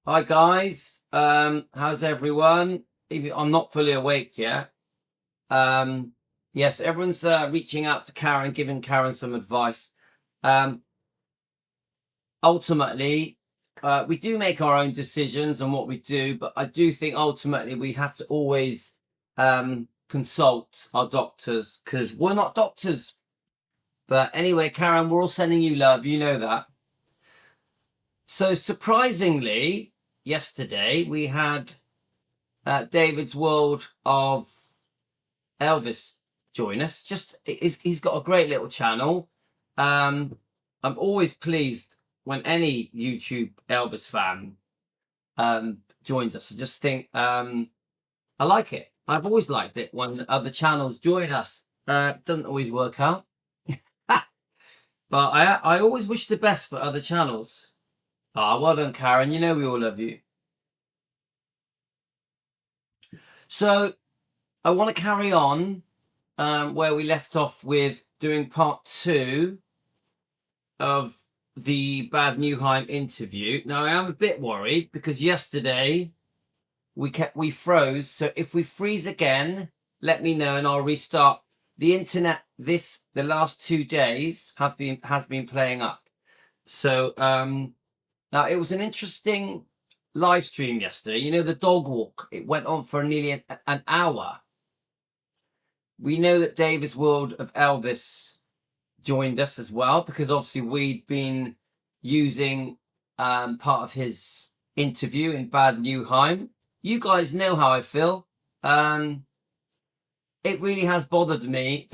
Hi guys, how's everyone? I'm not fully awake yet. Yes, everyone's reaching out to Karen, giving Karen some advice. Um, Ultimately, we do make our own decisions on what we do, but I do think ultimately we have to always consult our doctors because we're not doctors. But anyway, Karen, we're all sending you love. You know that. So surprisingly, yesterday we had David's World of Elvis join us. He's got a great little channel. I'm always pleased when any YouTube Elvis fan joins us. I just think I like it. I've always liked it when other channels join us. Doesn't always work out, but I always wish the best for other channels. Ah, well done, Karen. You know we all love you. So I want to carry on where we left off with doing part 2 of the Bad Nauheim interview. Now I am a bit worried because yesterday we froze. So if we freeze again, let me know and I'll restart. The internet the last 2 days has been playing up. So now it was an interesting live stream yesterday. You know, the dog walk, it went on for nearly an hour. We know that David's World of Elvis joined us as well because obviously we'd been using part of his interview in Bad Nauheim. You guys know how I feel. It really has bothered me.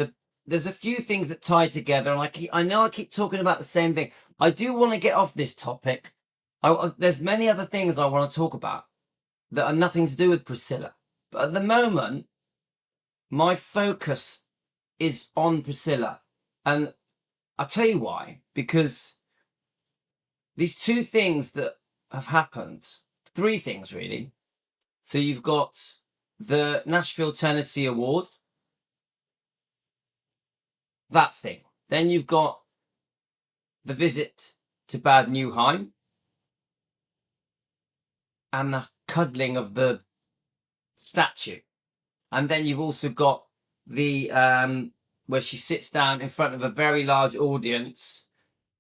There's a few things that tie together, and I know I keep talking about the same thing. I do want to get off this topic. There's many other things I want to talk about that are nothing to do with Priscilla. But at the moment, my focus is on Priscilla. And I'll tell you why. Because these 2 things that have happened, 3 things really. So you've got the Nashville, Tennessee Award. That thing. Then you've got the visit to Bad Nauheim. And the cuddling of the statue. And then you've also got the where she sits down in front of a very large audience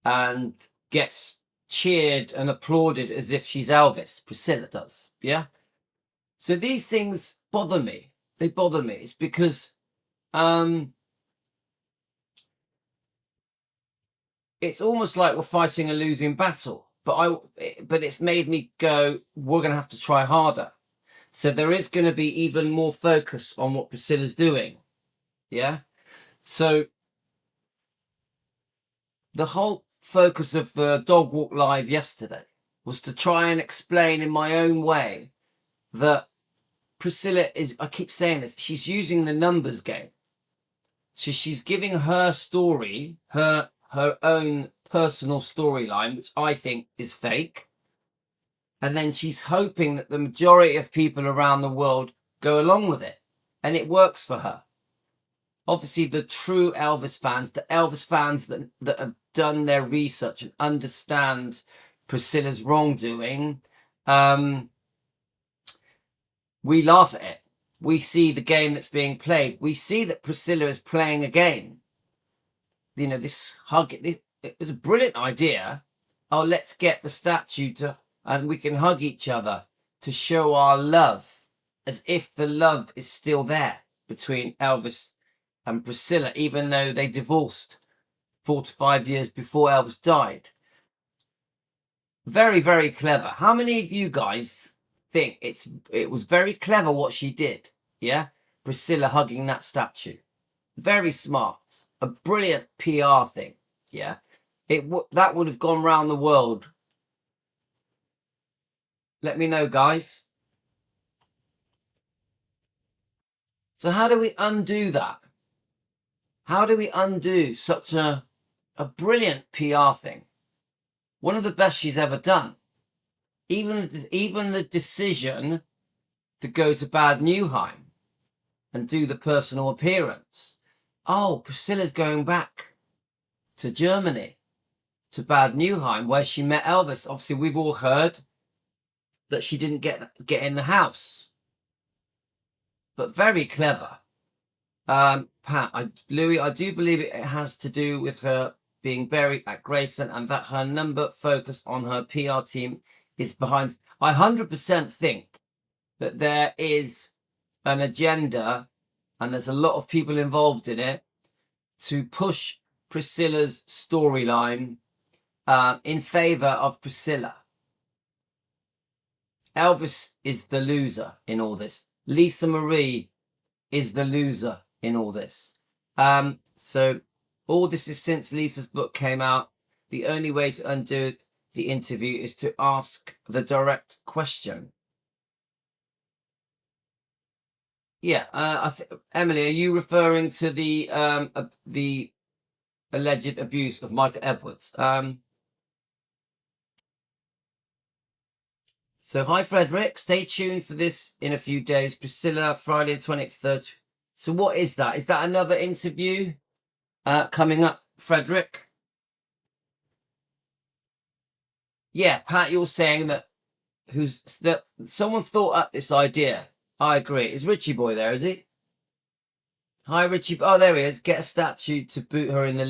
and gets cheered and applauded as if she's Elvis. Priscilla does, yeah? So these things bother me. They bother me. It's because it's almost like we're fighting a losing battle. But it's made me go, we're going to have to try harder. So there is going to be even more focus on what Priscilla's doing. Yeah. So the whole focus of the dog walk live yesterday was to try and explain in my own way that Priscilla is, I keep saying this, she's using the numbers game. So she's giving her story, her own personal storyline, which I think is fake. And then she's hoping that the majority of people around the world go along with it. And it works for her. Obviously, the true Elvis fans, the Elvis fans that have done their research and understand Priscilla's wrongdoing, we laugh at it. We see the game that's being played. We see that Priscilla is playing a game. You know, this hug, it was a brilliant idea. Oh, let's get the statue and we can hug each other to show our love, as if the love is still there between Elvis and Priscilla, even though they divorced 4 to 5 years before Elvis died. Very, very clever. How many of you guys think it was very clever what she did? Yeah, Priscilla hugging that statue. Very smart. A brilliant PR thing. Yeah, that would have gone round the world. Let me know, guys. So how do we undo that? How do we undo such a brilliant PR thing? One of the best she's ever done. Even the decision to go to Bad Nauheim and do the personal appearance. Oh, Priscilla's going back to Germany, to Bad Nauheim, where she met Elvis. Obviously, we've all heard that she didn't get in the house. But very clever. Pat, Louis, I do believe it has to do with her being buried at Grayson and that her number focus on her PR team is behind. I 100% think that there is an agenda and there's a lot of people involved in it to push Priscilla's storyline in favor of Priscilla. Elvis is the loser in all this. Lisa Marie is the loser in all this. So all this is since Lisa's book came out. The only way to undo the interview is to ask the direct question. Yeah, Emily, are you referring to the alleged abuse of Michael Edwards? So hi, Frederick. Stay tuned for this in a few days. Priscilla, Friday the 23rd. So what is that? Is that another interview coming up, Frederick? Yeah, Pat, you're saying that someone thought up this idea. I agree. Is Richie Boy there, is he? Hi, Richie. Oh, there he is. Get a statue to boot her in the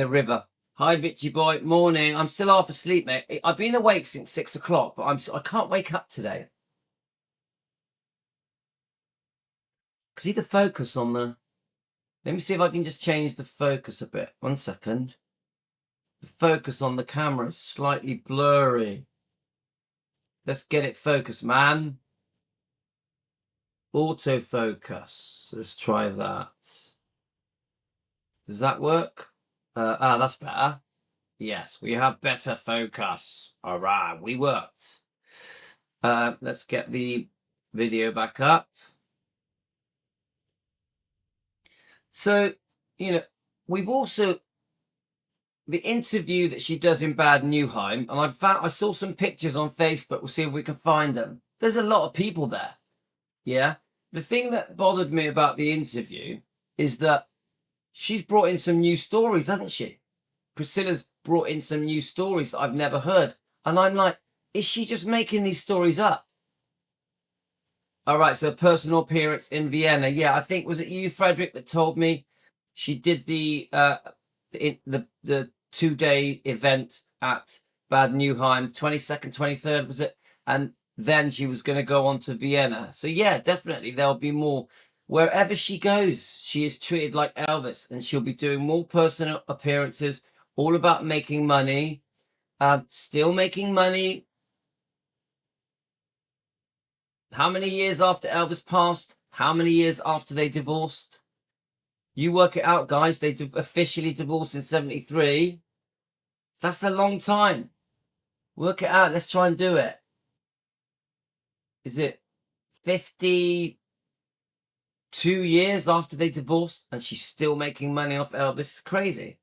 river. Hi, Richie Boy. Morning. I'm still half asleep, mate. I've been awake since 6 o'clock, but I can't wake up today. See the focus on the... Let me see if I can just change the focus a bit. 1 second. The focus on the camera is slightly blurry. Let's get it focused, man. Autofocus. Let's try that. Does that work? That's better. Yes, we have better focus. All right, we worked. Let's get the video back up. So, we've also the interview that she does in Bad Nauheim, and I saw some pictures on Facebook. We'll see if we can find them. There's a lot of people there. Yeah. The thing that bothered me about the interview is that she's brought in some new stories, hasn't she? Priscilla's brought in some new stories that I've never heard. And I'm like, is she just making these stories up? All right, so personal appearance in Vienna. Yeah, I think, was it you, Frederick, that told me she did the 2-day event at Bad Nauheim, 22nd, 23rd, was it? And then she was going to go on to Vienna. So yeah, definitely there'll be more. Wherever she goes, she is treated like Elvis, and she'll be doing more personal appearances, all about making money, still making money. How many years after Elvis passed? How many years after they divorced? You work it out, guys. They officially divorced in 73. That's a long time. Work it out. Let's try and do it. Is it 52 years after they divorced and she's still making money off Elvis? It's crazy.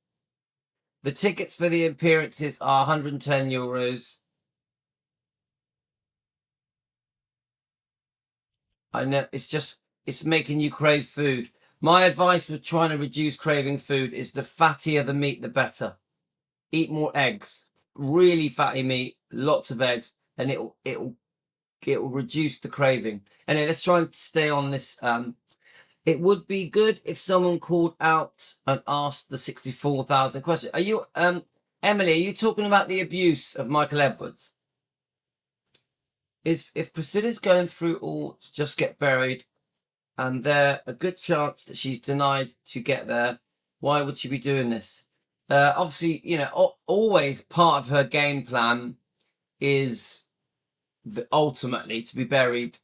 The tickets for the appearances are €110. I know, it's making you crave food. My advice with trying to reduce craving food is the fattier the meat, the better. Eat more eggs, really fatty meat, lots of eggs, and it'll reduce the craving. Anyway, let's try and stay on this. It would be good if someone called out and asked the 64,000 question. Are you, Emily, are you talking about the abuse of Michael Edwards? If Priscilla's going through all to just get buried, and there's a good chance that she's denied to get there, why would she be doing this? Obviously, always part of her game plan is ultimately to be buried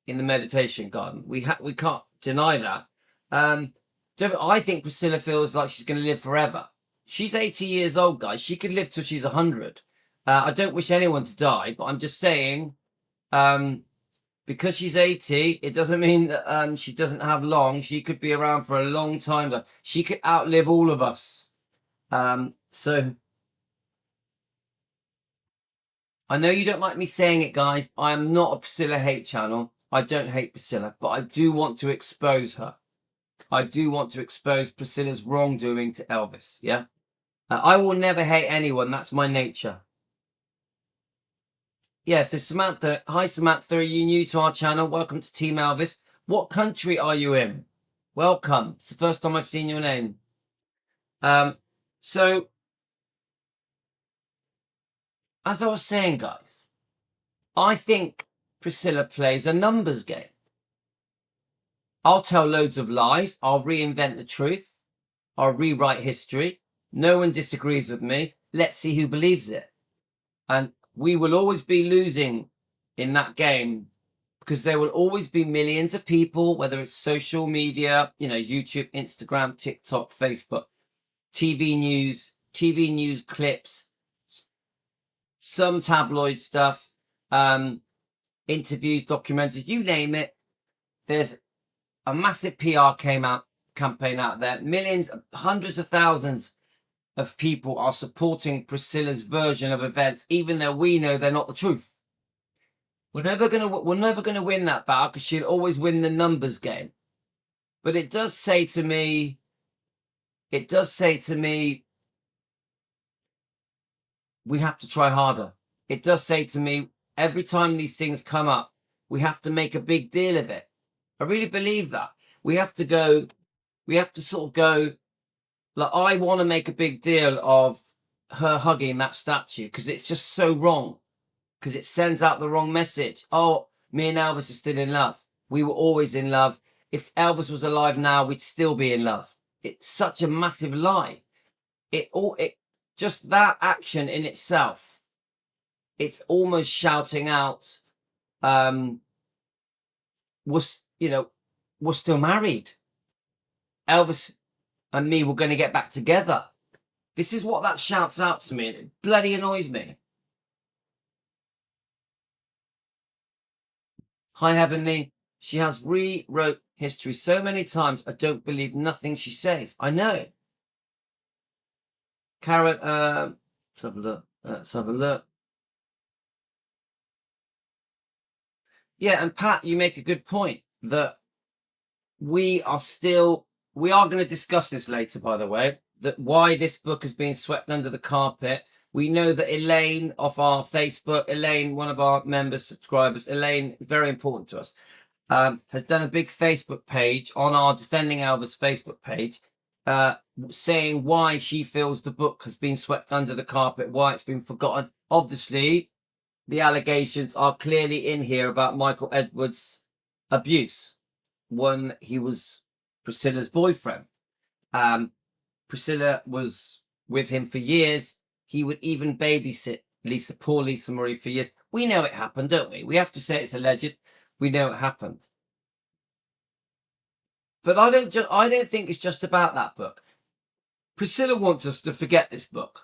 in the meditation garden. We can't deny that. I think Priscilla feels like she's going to live forever. She's 80 years old, guys. She could live till she's 100. I don't wish anyone to die, but I'm just saying, because she's 80, it doesn't mean that she doesn't have long. She could be around for a long time. She could outlive all of us. So I know you don't like me saying it, guys. I am not a Priscilla hate channel. I don't hate Priscilla, but I do want to expose her. I do want to expose Priscilla's wrongdoing to Elvis, yeah? I will never hate anyone. That's my nature. Yeah, so Samantha, hi Samantha, are you new to our channel? Welcome to Team Elvis. What country are you in? Welcome. It's the first time I've seen your name. So, as I was saying, guys, I think Priscilla plays a numbers game. I'll tell loads of lies. I'll reinvent the truth. I'll rewrite history. No one disagrees with me. Let's see who believes it. And we will always be losing in that game because there will always be millions of people, whether it's social media, YouTube, Instagram, TikTok, Facebook, TV news clips, some tabloid stuff, interviews, documentaries, you name it. There's a massive PR campaign out there. Millions, hundreds of thousands of people are supporting Priscilla's version of events, even though we know they're not the truth. We're never gonna win that battle because she'll always win the numbers game. But it does say to me, we have to try harder. It does say to me, every time these things come up, we have to make a big deal of it. I really believe that. We have to sort of go, like, I want to make a big deal of her hugging that statue because it's just so wrong. Because it sends out the wrong message. Oh, me and Elvis are still in love. We were always in love. If Elvis was alive now, we'd still be in love. It's such a massive lie. Just that action in itself, it's almost shouting out, we're still married. Elvis and me were going to get back together. This is what that shouts out to me, and it bloody annoys me. Hi, Heavenly. She has rewrote history so many times, I don't believe nothing she says. I know. Karen, let's have a look. Let's have a look. Yeah, and Pat, you make a good point that we are going to discuss this later, by the way, that why this book has been swept under the carpet. We know that Elaine off our Facebook, Elaine, one of our members, subscribers, Elaine is very important to us, has done a big Facebook page on our Defending Elvis Facebook page, saying why she feels the book has been swept under the carpet, why it's been forgotten. Obviously, the allegations are clearly in here about Michael Edwards' abuse when he was Priscilla's boyfriend. Priscilla was with him for years. He would even babysit poor Lisa Marie for years. We know it happened, don't we? We have to say it's alleged. We know it happened. But I don't think it's just about that book. Priscilla wants us to forget this book.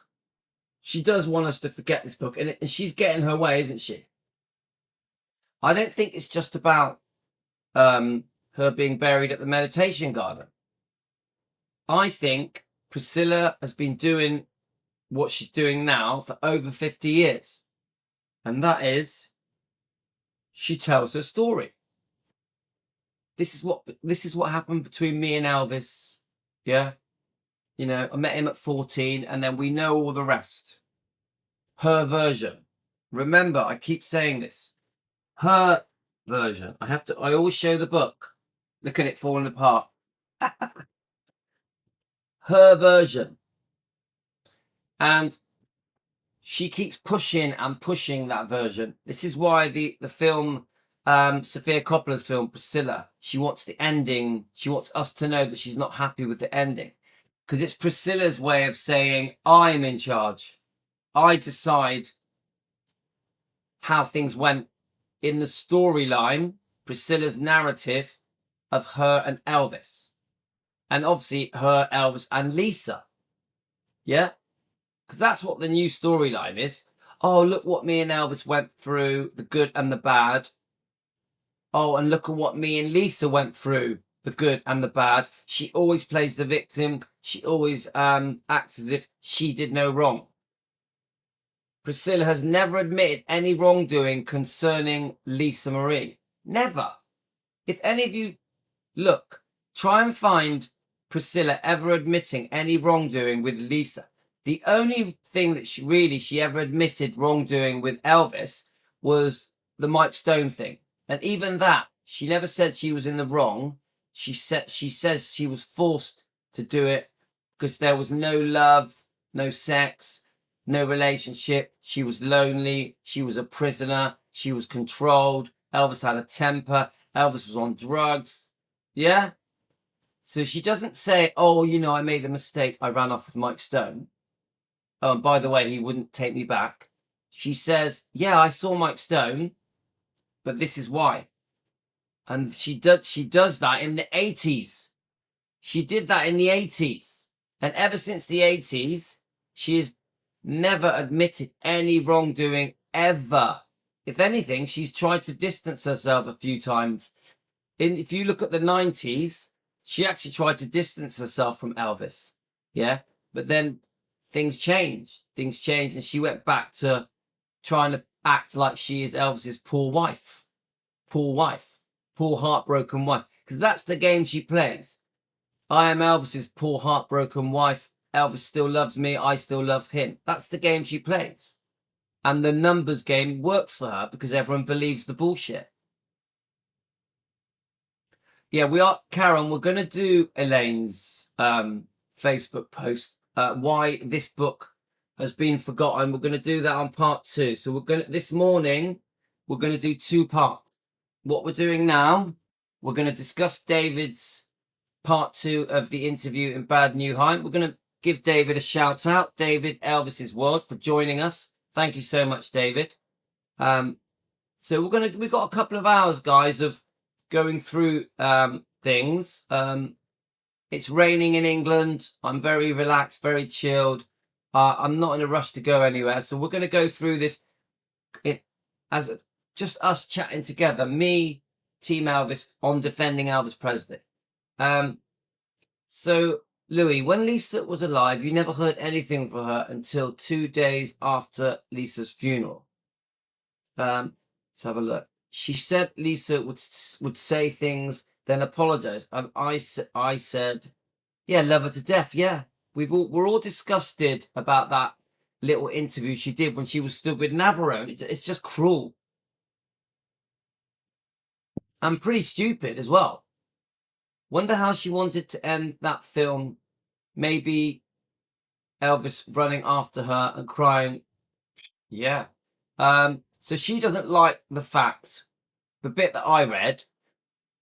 She does want us to forget this book, and she's getting her way, isn't she? I don't think it's just about her being buried at the meditation garden. I think Priscilla has been doing what she's doing now for over 50 years. And that is, she tells her story. This is what happened between me and Elvis. Yeah. I met him at 14, and then we know all the rest. Her version. Remember, I keep saying this. Her version. I always show the book. Look at it falling apart. Her version. And she keeps pushing and pushing that version. This is why the film, Sofia Coppola's film, Priscilla, she wants the ending. She wants us to know that she's not happy with the ending. Because it's Priscilla's way of saying, I'm in charge. I decide how things went in the storyline, Priscilla's narrative of her and Elvis. And obviously her, Elvis, and Lisa. Yeah? Because that's what the new storyline is. Oh, look what me and Elvis went through, the good and the bad. Oh, and look at what me and Lisa went through, the good and the bad. She always plays the victim. She always acts as if she did no wrong. Priscilla has never admitted any wrongdoing concerning Lisa Marie. Never. If any of you look, try and find Priscilla ever admitting any wrongdoing with Lisa. The only thing that she ever admitted wrongdoing with Elvis was the Mike Stone thing. And even that, she never said she was in the wrong. She says she was forced to do it because there was no love, no sex, no relationship. She was lonely. She was a prisoner. She was controlled. Elvis had a temper. Elvis was on drugs. Yeah? So she doesn't say, oh, you know, I made a mistake. I ran off with Mike Stone. Oh, by the way, he wouldn't take me back. She says, yeah, I saw Mike Stone, but this is why. And she does that in the 80s. She did that in the 80s. And ever since the 80s, she has never admitted any wrongdoing ever. If anything, she's tried to distance herself a few times. If you look at the 90s, she actually tried to distance herself from Elvis. Yeah? But then things changed. Things changed, and she went back to trying to act like she is Elvis's poor wife. Poor wife. Poor heartbroken wife. Because that's the game she plays. I am Elvis's poor heartbroken wife. Elvis still loves me. I still love him. That's the game she plays. And the numbers game works for her because everyone believes the bullshit. Yeah, we are, Karen, we're going to do Elaine's Facebook post, why this book has been forgotten. We're going to do that on part 2. So this morning, we're going to do 2 parts. What we're doing now, we're going to discuss David's part 2 of the interview in Bad Nauheim. We're going to give David a shout out, David Elvis's World, for joining us. Thank you so much, David. So we've got a couple of hours, guys, of going through things. It's raining in England. I'm very relaxed, very chilled. I'm not in a rush to go anywhere. So we're going to go through this as just us chatting together. Me, Team Elvis, on defending Elvis Presley. So, Louis, when Lisa was alive, you never heard anything from her until 2 days after Lisa's funeral. Let's have a look. She said Lisa would say things, then apologize. And I said, yeah, love her to death. Yeah, we're all disgusted about that little interview she did when she was still with Navarone. It's just cruel. And pretty stupid as well. Wonder how she wanted to end that film. Maybe Elvis running after her and crying. Yeah. So she doesn't like the fact, the bit that I read,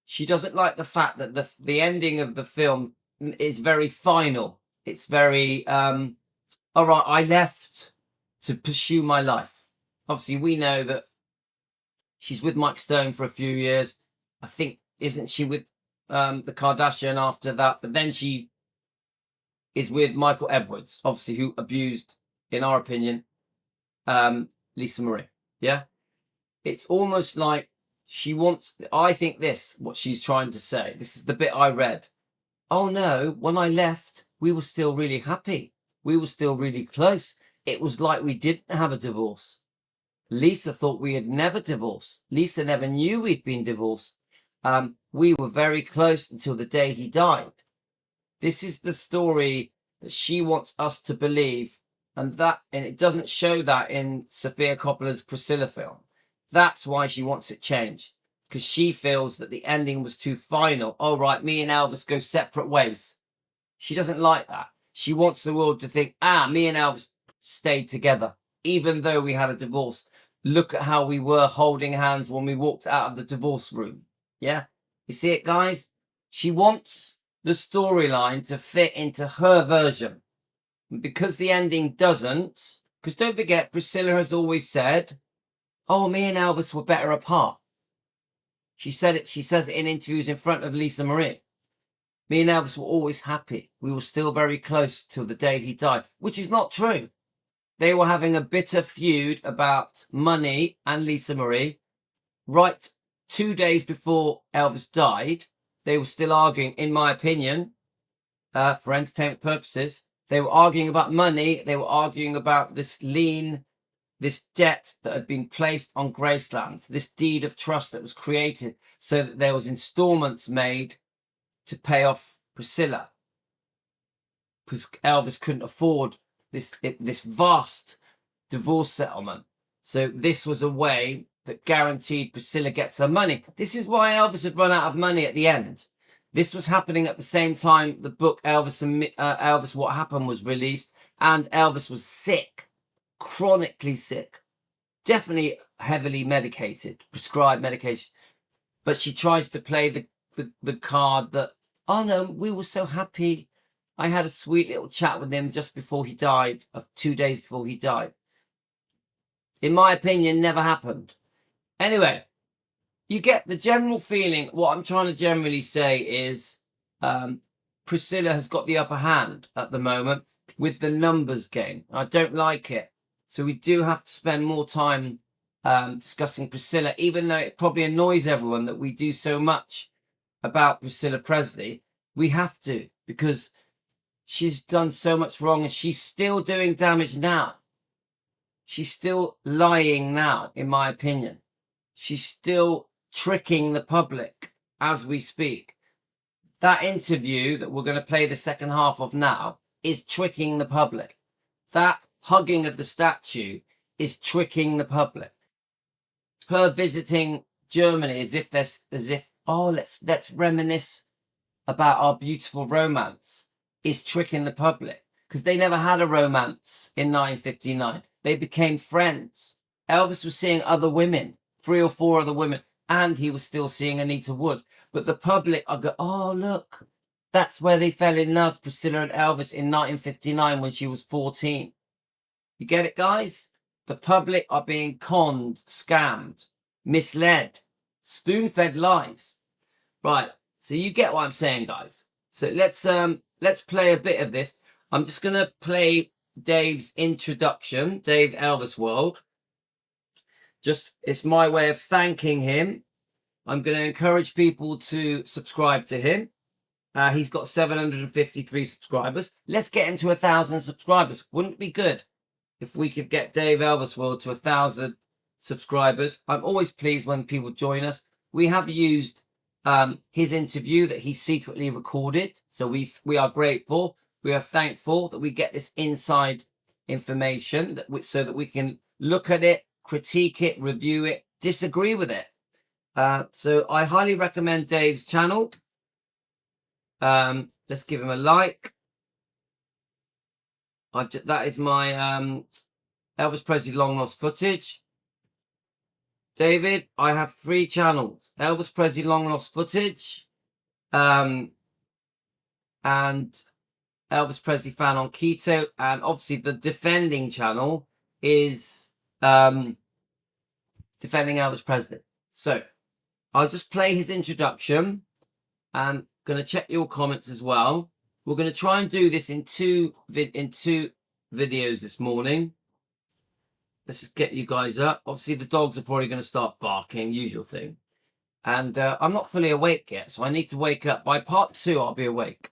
she doesn't like the fact that the ending of the film is very final. It's very, all right, I left to pursue my life. Obviously, we know that she's with Mike Stone for a few years. I think, isn't she with the Kardashian after that? But then she is with Michael Edwards, obviously, who abused, in our opinion, Lisa Marie. Yeah? It's almost like she wants, I think what she's trying to say, this is the bit I read. Oh no, when I left, we were still really happy. We were still really close. It was like we didn't have a divorce. Lisa thought we had never divorced. Lisa never knew we'd been divorced. We were very close until the day he died. This is the story that she wants us to believe, and it doesn't show that in Sofia Coppola's Priscilla film. That's why she wants it changed, because she feels that the ending was too final. Oh, right, me and Elvis go separate ways. She doesn't like that. She wants the world to think, me and Elvis stayed together, even though we had a divorce. Look at how we were holding hands when we walked out of the divorce room. Yeah? You see it, guys? She wants the storyline to fit into her version. And because the ending doesn't, because don't forget, Priscilla has always said, oh, me and Elvis were better apart. She said it. She says it in interviews in front of Lisa Marie. Me and Elvis were always happy. We were still very close till the day he died, which is not true. They were having a bitter feud about money and Lisa Marie. Right 2 days before Elvis died, they were still arguing, in my opinion, for entertainment purposes. They were arguing about money. They were arguing about this debt that had been placed on Graceland, this deed of trust that was created so that there was installments made to pay off Priscilla, because Elvis couldn't afford this vast divorce settlement. So this was a way that guaranteed Priscilla gets her money. This is why Elvis had run out of money at the end. This was happening at the same time the book Elvis What Happened was released, and Elvis was sick, chronically sick, definitely heavily medicated, prescribed medication. But she tries to play the card that, oh no, we were so happy. I had a sweet little chat with him just before he died, 2 days before he died. In my opinion, never happened. Anyway, you get the general feeling. What I'm trying to generally say is Priscilla has got the upper hand at the moment with the numbers game. I don't like it. So we do have to spend more time discussing Priscilla, even though it probably annoys everyone that we do so much about Priscilla Presley. We have to, because she's done so much wrong and she's still doing damage now. She's still lying now, in my opinion. She's still tricking the public as we speak. That interview that we're going to play the second half of now is tricking the public. That hugging of the statue is tricking the public. Her visiting Germany as if oh, let's reminisce about our beautiful romance is tricking the public, because they never had a romance in 1959. They became friends. Elvis was seeing other women, 3 or 4 other women, and he was still seeing Anita Wood. But the public are going, oh, look, that's where they fell in love, Priscilla and Elvis, in 1959 when she was 14. You get it, guys? The public are being conned, scammed, misled, spoon-fed lies. Right, so you get what I'm saying, guys. So let's play a bit of this. I'm just going to play Dave's introduction, Dave Elvis World. Just, it's my way of thanking him. I'm going to encourage people to subscribe to him. He's got 753 subscribers. Let's get him to 1,000 subscribers. Wouldn't it be good if we could get Dave Elvis World to 1,000 subscribers? I'm always pleased when people join us. We have used his interview that he secretly recorded. So we are grateful. We are thankful that we get this inside information so that we can look at it, critique it, review it, disagree with it. So I highly recommend Dave's channel. Let's give him a like. That is my Elvis Presley long lost footage. David, I have 3 channels: Elvis Presley long lost footage, and Elvis Presley fan on keto, and obviously the defending channel is defending Elvis Presley. So I'll just play his introduction, and going to check your comments as well. We're going to try and do this in two videos this morning. Let's just get you guys up. Obviously, the dogs are probably going to start barking, usual thing. And I'm not fully awake yet, so I need to wake up. By part 2, I'll be awake.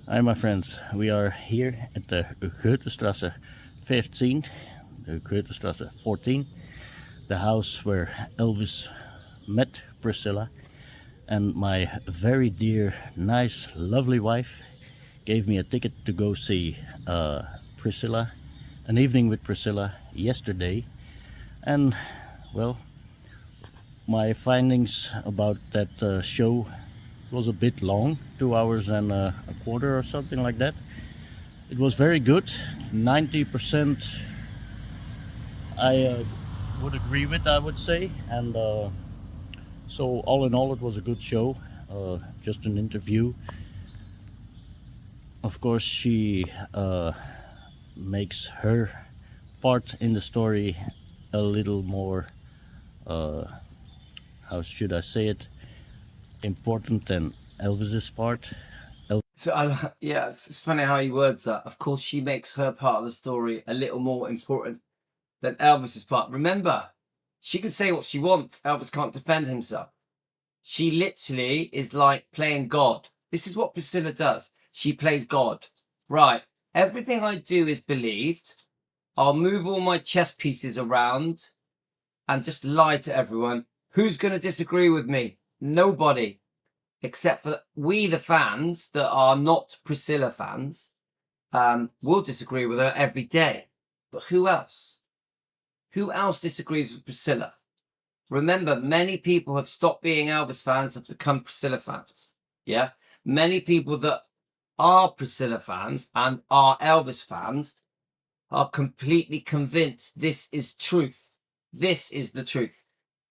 Hi my friends, we are here at the Goethestrasse 15, the Goethestrasse 14, the house where Elvis met Priscilla, and my very dear, nice, lovely wife gave me a ticket to go see Priscilla, an evening with Priscilla yesterday. And well, my findings about that show was a bit long, 2 hours and a quarter or something like that. It was very good, 90% I would agree with, I would say. And so all in all, it was a good show, just an interview. Of course, she makes her part in the story a little more, how should I say it, important than Elvis's part. So yeah, it's funny how he words that. Of course, she makes her part of the story a little more important than Elvis's part. Remember, she can say what she wants. Elvis can't defend himself. She literally is like playing God. This is what Priscilla does. She plays God. Right. Everything I do is believed. I'll move all my chess pieces around and just lie to everyone. Who's going to disagree with me? nobody, except for we, the fans that are not Priscilla fans, will disagree with her every day. But who else? Who else disagrees with Priscilla? Remember, many people have stopped being Elvis fans and become Priscilla fans. Yeah? Many people that are Priscilla fans and are Elvis fans are completely convinced this is truth. This is the truth.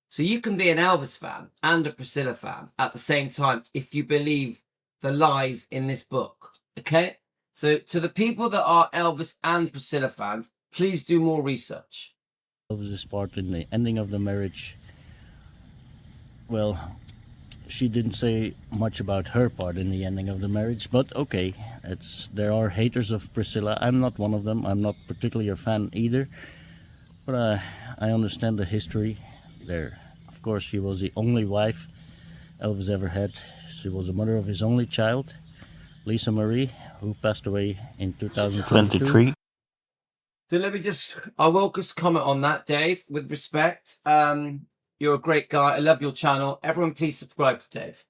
So you can be an Elvis fan and a Priscilla fan at the same time if you believe the lies in this book. Okay? So to the people that are Elvis and Priscilla fans, please do more research. Elvis's part in the ending of the marriage, well, she didn't say much about her part in the ending of the marriage, but okay, there are haters of Priscilla. I'm not one of them. I'm not particularly a fan either, but I understand the history there. Of course, she was the only wife Elvis ever had. She was the mother of his only child, Lisa Marie, who passed away in 2023. So let me I will just comment on that, Dave, with respect. You're a great guy. I love your channel. Everyone, please subscribe to Dave.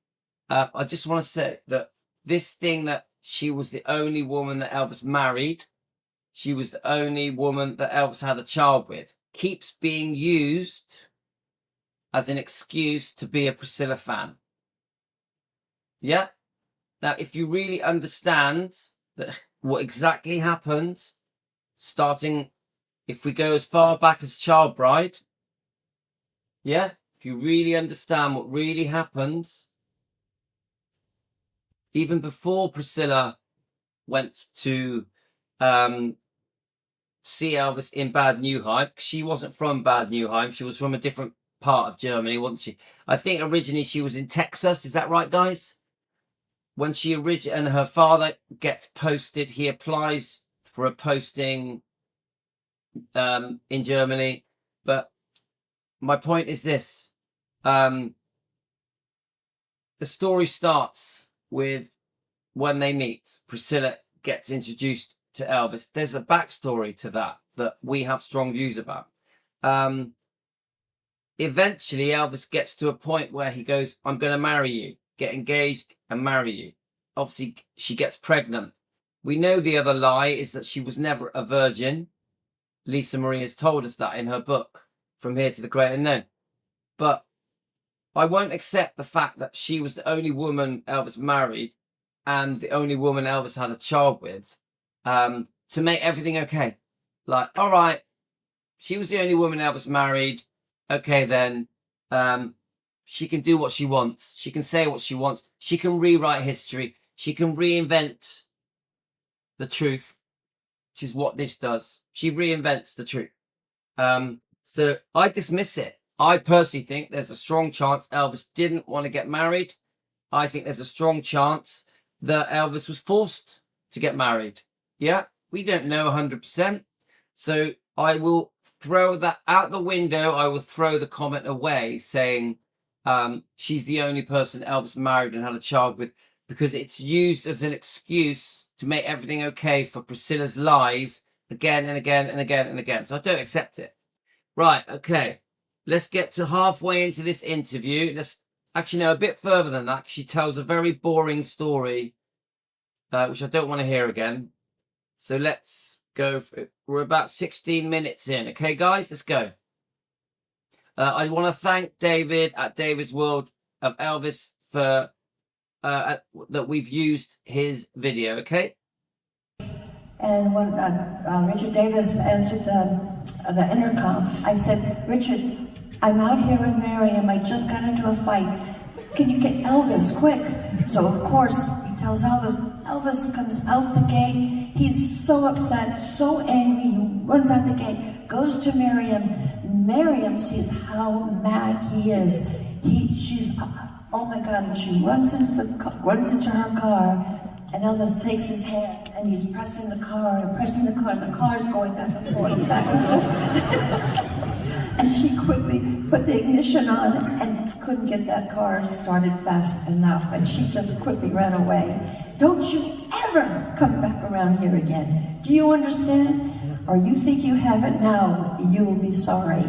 I just want to say that this thing that she was the only woman that Elvis married, she was the only woman that Elvis had a child with, keeps being used as an excuse to be a Priscilla fan. Yeah? Now, if you really understand what exactly happened, starting, if we go as far back as Child Bride, yeah, if you really understand what really happened, even before Priscilla went to see Elvis in Bad Nauheim, she wasn't from Bad Nauheim, she was from a different part of Germany, wasn't she? I think originally she was in Texas, is that right, guys? When she and her father gets posted, he applies for a posting in Germany, but my point is this. The story starts with when they meet. Priscilla gets introduced to Elvis. There's a backstory to that we have strong views about. Eventually, Elvis gets to a point where he goes, I'm going to marry you, get engaged and marry you. Obviously, she gets pregnant. We know the other lie is that she was never a virgin. Lisa Marie has told us that in her book, From Here to the Great Unknown. But I won't accept the fact that she was the only woman Elvis married and the only woman Elvis had a child with to make everything okay. Like, all right, she was the only woman Elvis married. Okay, then she can do what she wants. She can say what she wants. She can rewrite history. She can reinvent the truth, which is what this does. She reinvents the truth. So I dismiss it. I personally think there's a strong chance Elvis didn't want to get married. I think there's a strong chance that Elvis was forced to get married. Yeah, we don't know 100%. So I will throw that out the window. I will throw the comment away saying she's the only person Elvis married and had a child with, because it's used as an excuse to make everything okay for Priscilla's lies again and again and again and again. So I don't accept it. Right, okay. Let's get to halfway into this interview. Let's actually no, a bit further than that. She tells a very boring story, which I don't want to hear again. So let's go. We're about 16 minutes in. Okay, guys, let's go. I want to thank David at David's World of Elvis for that we've used his video. Okay. And when Richard Davis answered the intercom, I said, Richard, I'm out here with Miriam. I just got into a fight. Can you get Elvis quick? So of course he tells Elvis. Elvis comes out the gate. He's so upset, so angry. He runs out the gate, goes to Miriam. Miriam sees how mad he is. She's oh my God! And she runs into her car. And Elvis takes his hand and he's pressing the car and pressing the car, and the car's going back and forth and back and forth. And she quickly put the ignition on and couldn't get that car started fast enough. And she just quickly ran away. Don't you ever come back around here again. Do you understand? Or you think you have it now, you'll be sorry.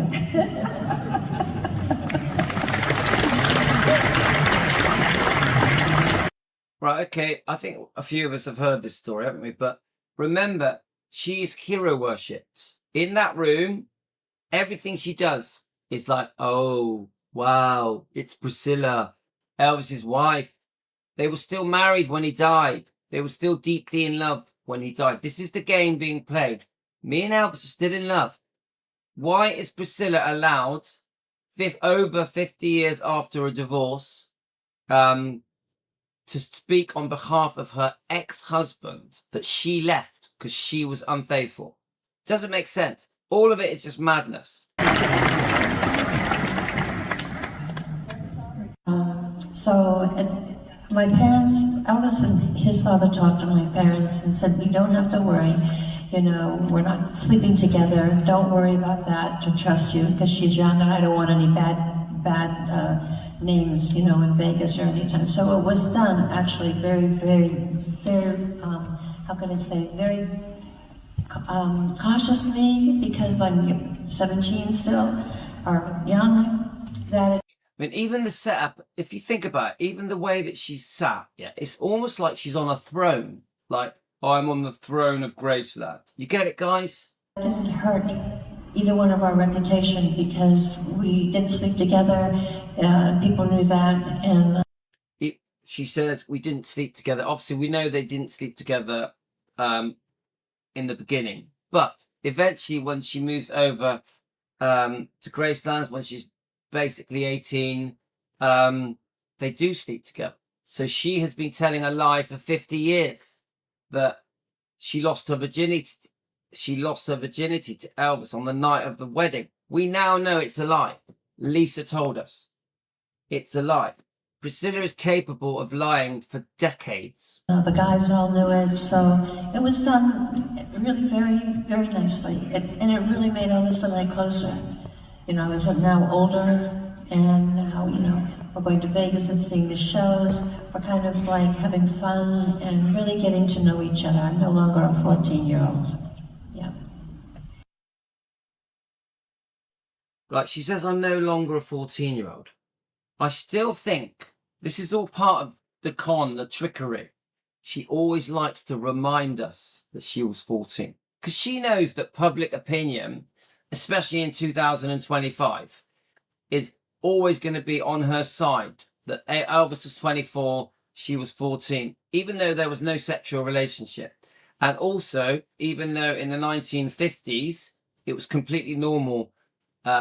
Right, okay. I think a few of us have heard this story, haven't we? But remember, she's hero worshipped. In that room, everything she does is like, oh, wow, it's Priscilla, Elvis's wife. They were still married when he died. They were still deeply in love when he died. This is the game being played. Me and Elvis are still in love. Why is Priscilla allowed, over 50 years after a divorce, to speak on behalf of her ex-husband that she left because she was unfaithful? Doesn't make sense. All of it is just madness. My parents, Elvis and his father talked to my parents and said, you don't have to worry, you know, we're not sleeping together, don't worry about that, to trust you, because she's young and I don't want any bad names, you know, in Vegas or anytime. So it was done actually very, how can I say, very cautiously, because I'm 17 still, or young, that I mean, even the setup, if you think about it, even the way that she's sat, yeah, it's almost like she's on a throne. Like, I'm on the throne of Graceland. You get it, guys? It didn't hurt either one of our reputation because we didn't sleep together. People knew that, and she says we didn't sleep together. Obviously, we know they didn't sleep together in the beginning, but eventually, when she moves over to Graceland, when she's basically 18, they do sleep together. So she has been telling a lie for 50 years that she lost her virginity. She lost her virginity to Elvis on the night of the wedding. We now know it's a lie. Lisa told us it's a lie. Priscilla is capable of lying for decades. The guys all knew it, so it was done really very nicely. And it really made Elvis and I closer. You know, as I'm now older, and now, you know, we're going to Vegas and seeing the shows. We're kind of like having fun and really getting to know each other. I'm no longer a 14-year-old. Yeah. Like she says, I'm no longer a 14-year-old. I still think this is all part of the con, the trickery. She always likes to remind us that she was 14. Because she knows that public opinion, especially in 2025, is always going to be on her side. That Elvis was 24, she was 14, even though there was no sexual relationship. And also, even though in the 1950s, it was completely normal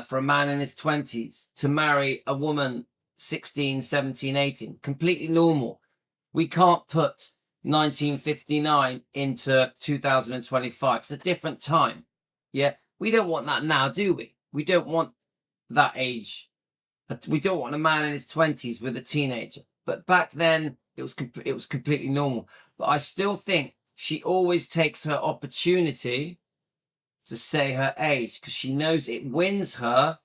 for a man in his 20s to marry a woman 16, 17, 18. Completely normal. We can't put 1959 into 2025. It's a different time. Yeah. We don't want that now, do we? We don't want that age. We don't want a man in his 20s with a teenager. But back then, it was completely normal. But I still think she always takes her opportunity to say her age because she knows it wins her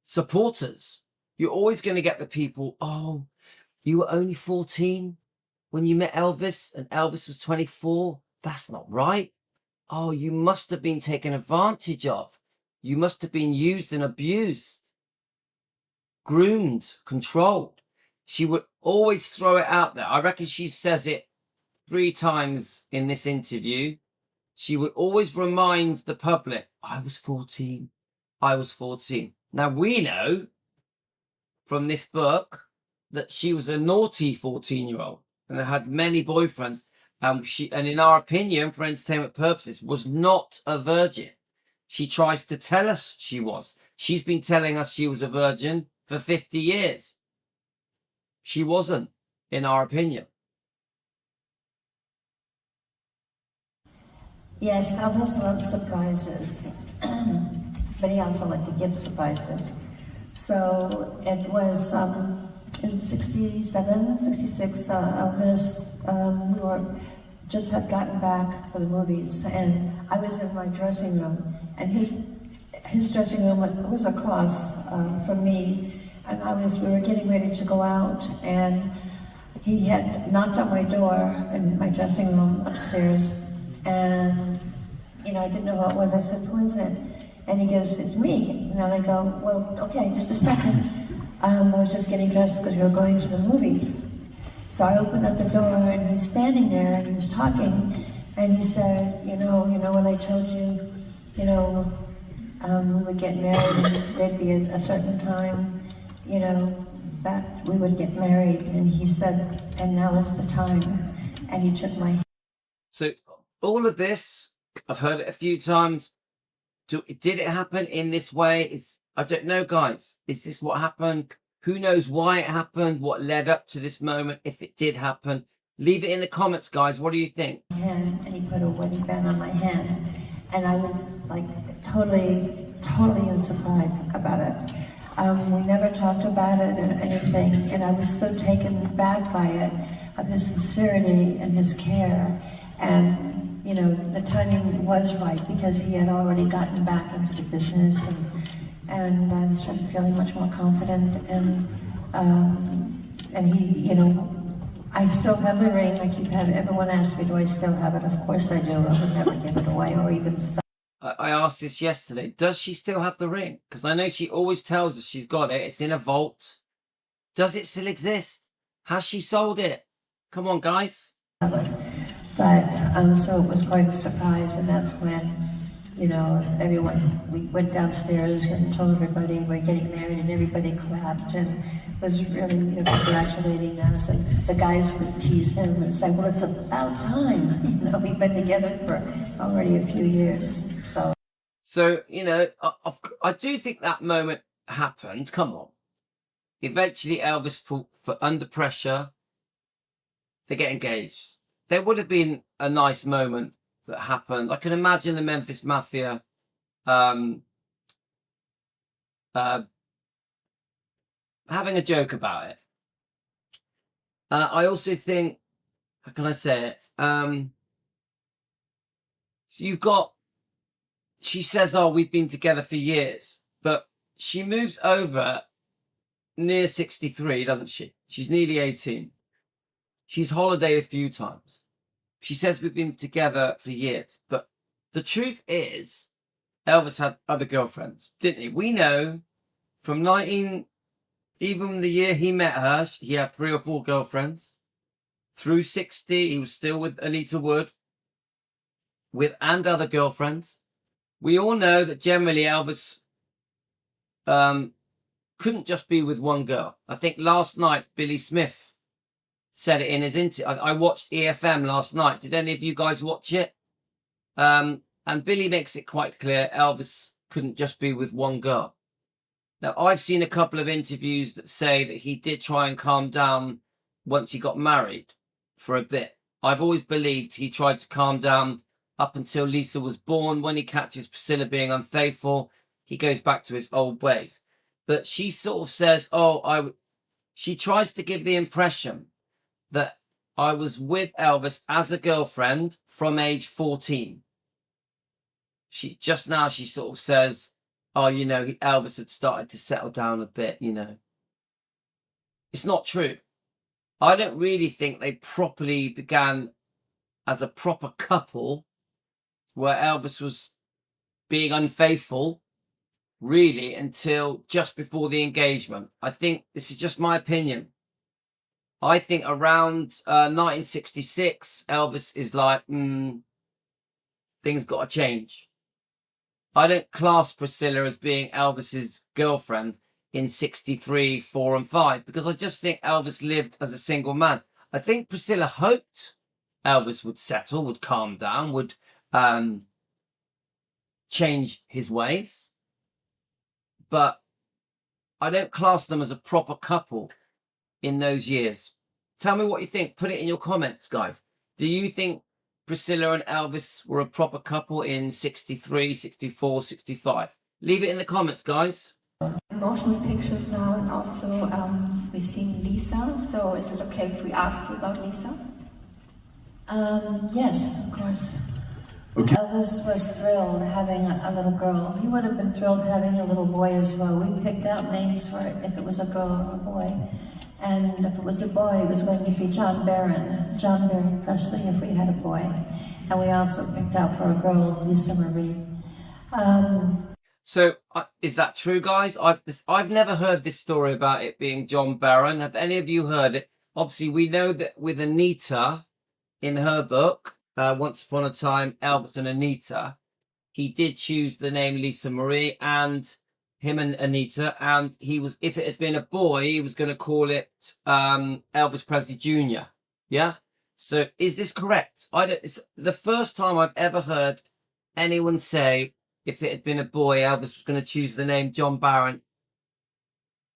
supporters. You're always going to get the people, oh, you were only 14 when you met Elvis and Elvis was 24. That's not right. Oh, you must have been taken advantage of. You must have been used and abused, groomed, controlled. She would always throw it out there. I reckon she says it 3 times in this interview. She would always remind the public, I was 14. I was 14. Now, we know from this book that she was a naughty 14-year-old and had many boyfriends. And in our opinion, for entertainment purposes, was not a virgin. She tries to tell us she was. She's been telling us she was a virgin for 50 years. She wasn't, in our opinion. Yes, Elvis loves surprises, but he also liked to give surprises. So it was in 67, 66, Elvis, we were just had gotten back for the movies, and I was in my dressing room, and his dressing room was across from me, and we were getting ready to go out, and he had knocked on my door in my dressing room upstairs, and I didn't know who it was. I said, "Who is it?" And he goes, "It's me." And then I go, "Well, okay, just a second. I was just getting dressed because we were going to the movies." So I opened up the door and he's standing there and he was talking and he said, you know when I told you, we would get married and there'd be a certain time, that we would get married. And he said, and now is the time. And he took my hand. So all of this, I've heard it a few times. Did it happen in this way? I don't know, guys. Is this what happened? Who knows why it happened? What led up to this moment? If it did happen, leave it in the comments, guys. What do you think? And he put a wedding band on my hand, and I was like totally in surprise about it. We never talked about it or anything, and I was so taken back by it, of his sincerity and his care. And the timing was right because he had already gotten back into the business, and I was feeling much more confident. And he, I still have the ring. I keep having, everyone asks me, do I still have it? Of course I do. I would never give it away or even sell. I asked this yesterday. Does she still have the ring? Because I know she always tells us she's got it. It's in a vault. Does it still exist? Has she sold it? Come on, guys. But so it was quite a surprise, and that's when, we went downstairs and told everybody we're getting married, and everybody clapped and was really congratulating us. And the guys would tease him and say, well, it's about time. We've been together for already a few years. So I do think that moment happened. Come on. Eventually, Elvis, for under pressure, they get engaged. There would have been a nice moment that happened. I can imagine the Memphis Mafia having a joke about it. I also think, how can I say it? So she says, oh, we've been together for years, but she moves over near 63, doesn't she? She's nearly 18. She's holidayed a few times. She says we've been together for years, but the truth is, Elvis had other girlfriends, didn't he? We know from even the year he met her, he had 3 or 4 girlfriends. Through 60, he was still with Anita Wood, and other girlfriends. We all know that generally Elvis couldn't just be with one girl. I think last night Billy Smith said it in his interview. I watched EFM last night. Did any of you guys watch it? And Billy makes it quite clear Elvis couldn't just be with one girl. Now, I've seen a couple of interviews that say that he did try and calm down once he got married for a bit. I've always believed he tried to calm down up until Lisa was born. When he catches Priscilla being unfaithful, he goes back to his old ways. But she sort of says, she tries to give the impression that I was with Elvis as a girlfriend from age 14. She sort of says, Elvis had started to settle down a bit, It's not true. I don't really think they properly began as a proper couple where Elvis was being unfaithful, really, until just before the engagement. I think, this is just my opinion, I think around 1966, Elvis is like, things got to change. I don't class Priscilla as being Elvis's girlfriend in 63, 4 and 5, because I just think Elvis lived as a single man. I think Priscilla hoped Elvis would settle, would calm down, would change his ways. But I don't class them as a proper couple in those years. Tell me what you think. Put it in your comments, guys. Do you think Priscilla and Elvis were a proper couple in 63, 64, 65? Leave it in the comments, guys. Emotional pictures now, and also we've seen Lisa. So is it okay if we ask you about Lisa? Yes, of course. Okay. Elvis was thrilled having a little girl. He would have been thrilled having a little boy as well. We picked out names for it if it was a girl or a boy. And if it was a boy, it was going to be John Barron Presley if we had a boy. And we also picked out for a girl, Lisa Marie. So is that true, guys? I've never heard this story about it being John Barron. Have any of you heard it? obviously we know that with Anita in her book, Once Upon a Time, Elvis and Anita, he did choose the name Lisa Marie, and him and Anita, and he was, if it had been a boy, he was going to call it Elvis Presley Jr. Yeah. So is this correct? It's the first time I've ever heard anyone say if it had been a boy, Elvis was going to choose the name John Barron.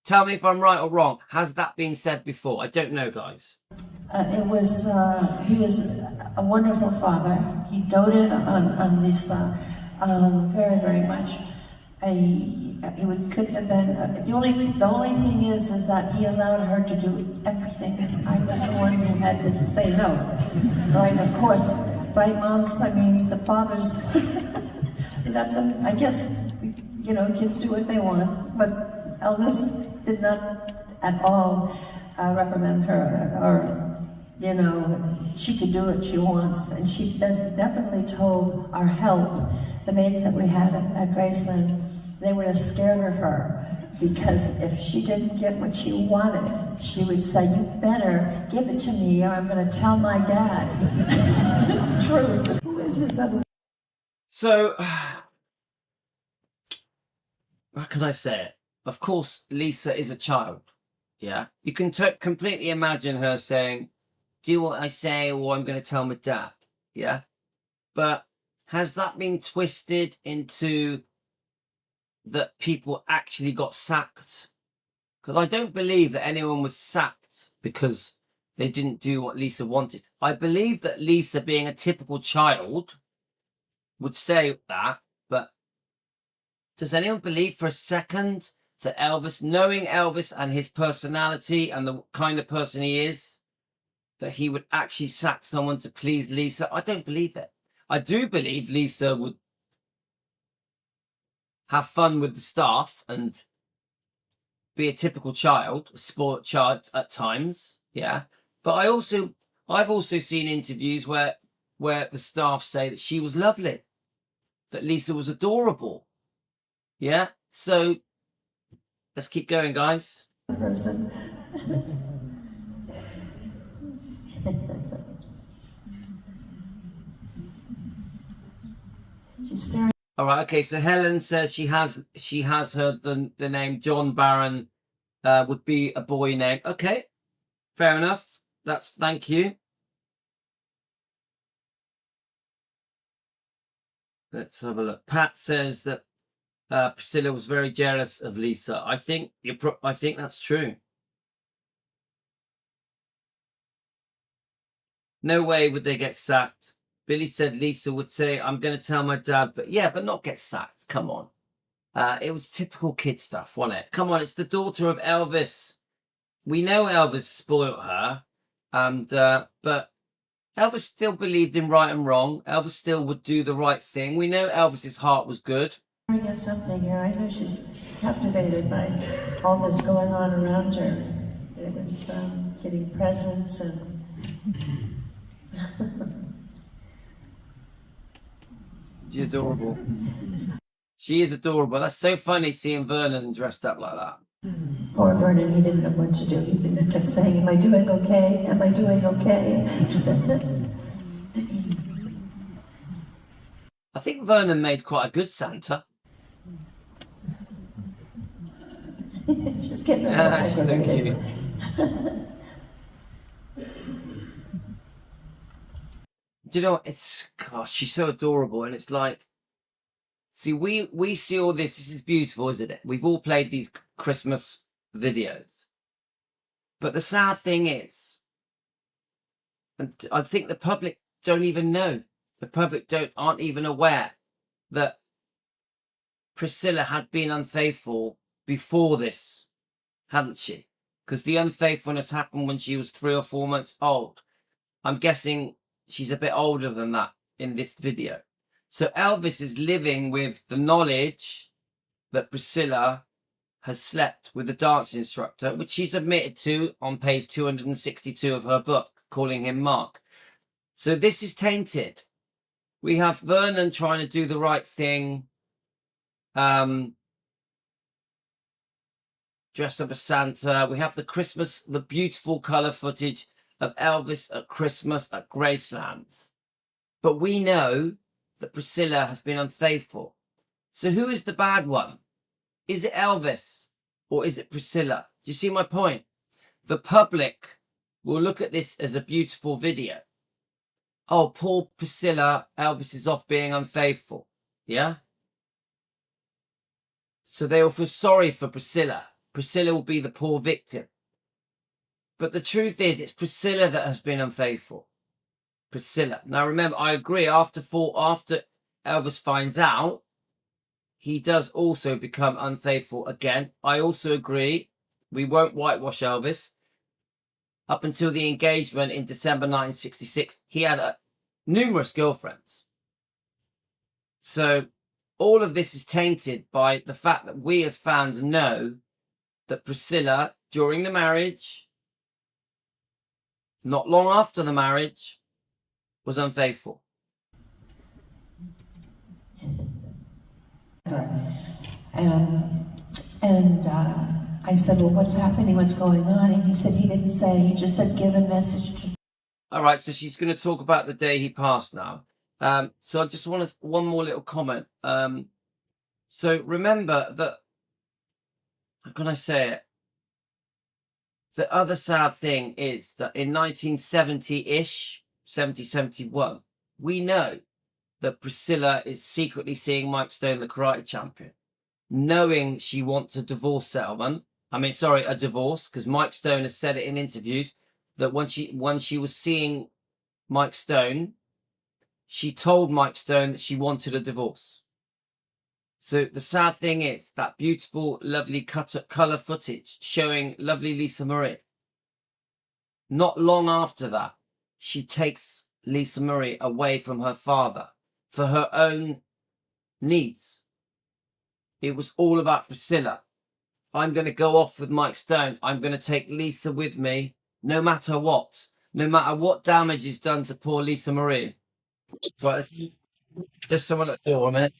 Tell me if I'm right or wrong. Has that been said before? I don't know, guys. He was a wonderful father. He doted on Lisa very, very much. Couldn't have been, the only thing is that he allowed her to do everything. I was the one who had to say no, right? Of course, right, moms? I mean, the fathers let them, I guess, kids do what they want, but Elvis did not at all reprimand her, or she could do what she wants, and she definitely told our help, the maids that we had at Graceland, they were scared of her, because if she didn't get what she wanted, she would say, "You better give it to me or I'm going to tell my dad." True. Who is this other? So, how can I say it? Of course, Lisa is a child. Yeah. You can completely imagine her saying, "Do what I say or I'm going to tell my dad." Yeah. But has that been twisted into that people actually got sacked? Because I don't believe that anyone was sacked because they didn't do what Lisa wanted. I believe that Lisa, being a typical child, would say that, but does anyone believe for a second that Elvis, knowing Elvis and his personality and the kind of person he is, that he would actually sack someone to please Lisa? I don't believe it. I do believe Lisa would have fun with the staff and be a typical child, a spoiled child at times, yeah. But I've also seen interviews where the staff say that she was lovely, that Lisa was adorable, yeah. So let's keep going, guys. Person. She's staring. All right, okay. So Helen says she has heard the name John Barron would be a boy name. Okay, fair enough. Thank you. Let's have a look. Pat says that Priscilla was very jealous of Lisa. I think that's true. No way would they get sacked. Billy said Lisa would say, "I'm going to tell my dad," but not get sacked. Come on. It was typical kid stuff, wasn't it? Come on, it's the daughter of Elvis. We know Elvis spoiled her, and but Elvis still believed in right and wrong. Elvis still would do the right thing. We know Elvis's heart was good. I get something here. I know she's captivated by all this going on around her. It was getting presents and. She's adorable. She is adorable. That's so funny seeing Vernon dressed up like that. Poor Vernon, he didn't know what to do. He kept saying, "Am I doing okay? Am I doing okay?" I think Vernon made quite a good Santa. She's getting She's so cute. Do you know what? Gosh, she's so adorable, and it's like, see, we see all this. This is beautiful, isn't it? We've all played these Christmas videos, but the sad thing is, and I think the public don't even know. The public aren't even aware that Priscilla had been unfaithful before this, hadn't she? Because the unfaithfulness happened when she was 3 or 4 months old. I'm guessing she's a bit older than that in this video. So Elvis is living with the knowledge that Priscilla has slept with the dance instructor, which she's admitted to on page 262 of her book, calling him Mark. So this is tainted. We have Vernon trying to do the right thing, trying dressed up as Santa. We have the beautiful colour footage of Elvis at Christmas at Graceland. But we know that Priscilla has been unfaithful. So who is the bad one? Is it Elvis or is it Priscilla? Do you see my point? The public will look at this as a beautiful video. Oh, poor Priscilla, Elvis is off being unfaithful. Yeah? So they will feel sorry for Priscilla. Priscilla will be the poor victim. But the truth is, it's Priscilla that has been unfaithful. Priscilla. Now remember, I agree, after Elvis finds out, he does also become unfaithful again. I also agree, we won't whitewash Elvis. Up until the engagement in December 1966, he had numerous girlfriends. So all of this is tainted by the fact that we as fans know that Priscilla, during the marriage, not long after the marriage, was unfaithful. And I said, well, what's happening? What's going on? And he said he didn't say. He just said, give a message to... All right, so she's going to talk about the day he passed now. So I just want one more little comment. So remember that, how can I say it? The other sad thing is that in 1970-ish, 70, 71, we know that Priscilla is secretly seeing Mike Stone, the karate champion, knowing she wants a divorce settlement. A divorce, because Mike Stone has said it in interviews that when she was seeing Mike Stone, she told Mike Stone that she wanted a divorce. So the sad thing is that beautiful, lovely colour footage showing lovely Lisa Marie. Not long after that, she takes Lisa Marie away from her father for her own needs. It was all about Priscilla. I'm going to go off with Mike Stone. I'm going to take Lisa with me, no matter what. No matter what damage is done to poor Lisa Marie. Right, just someone at the door a minute.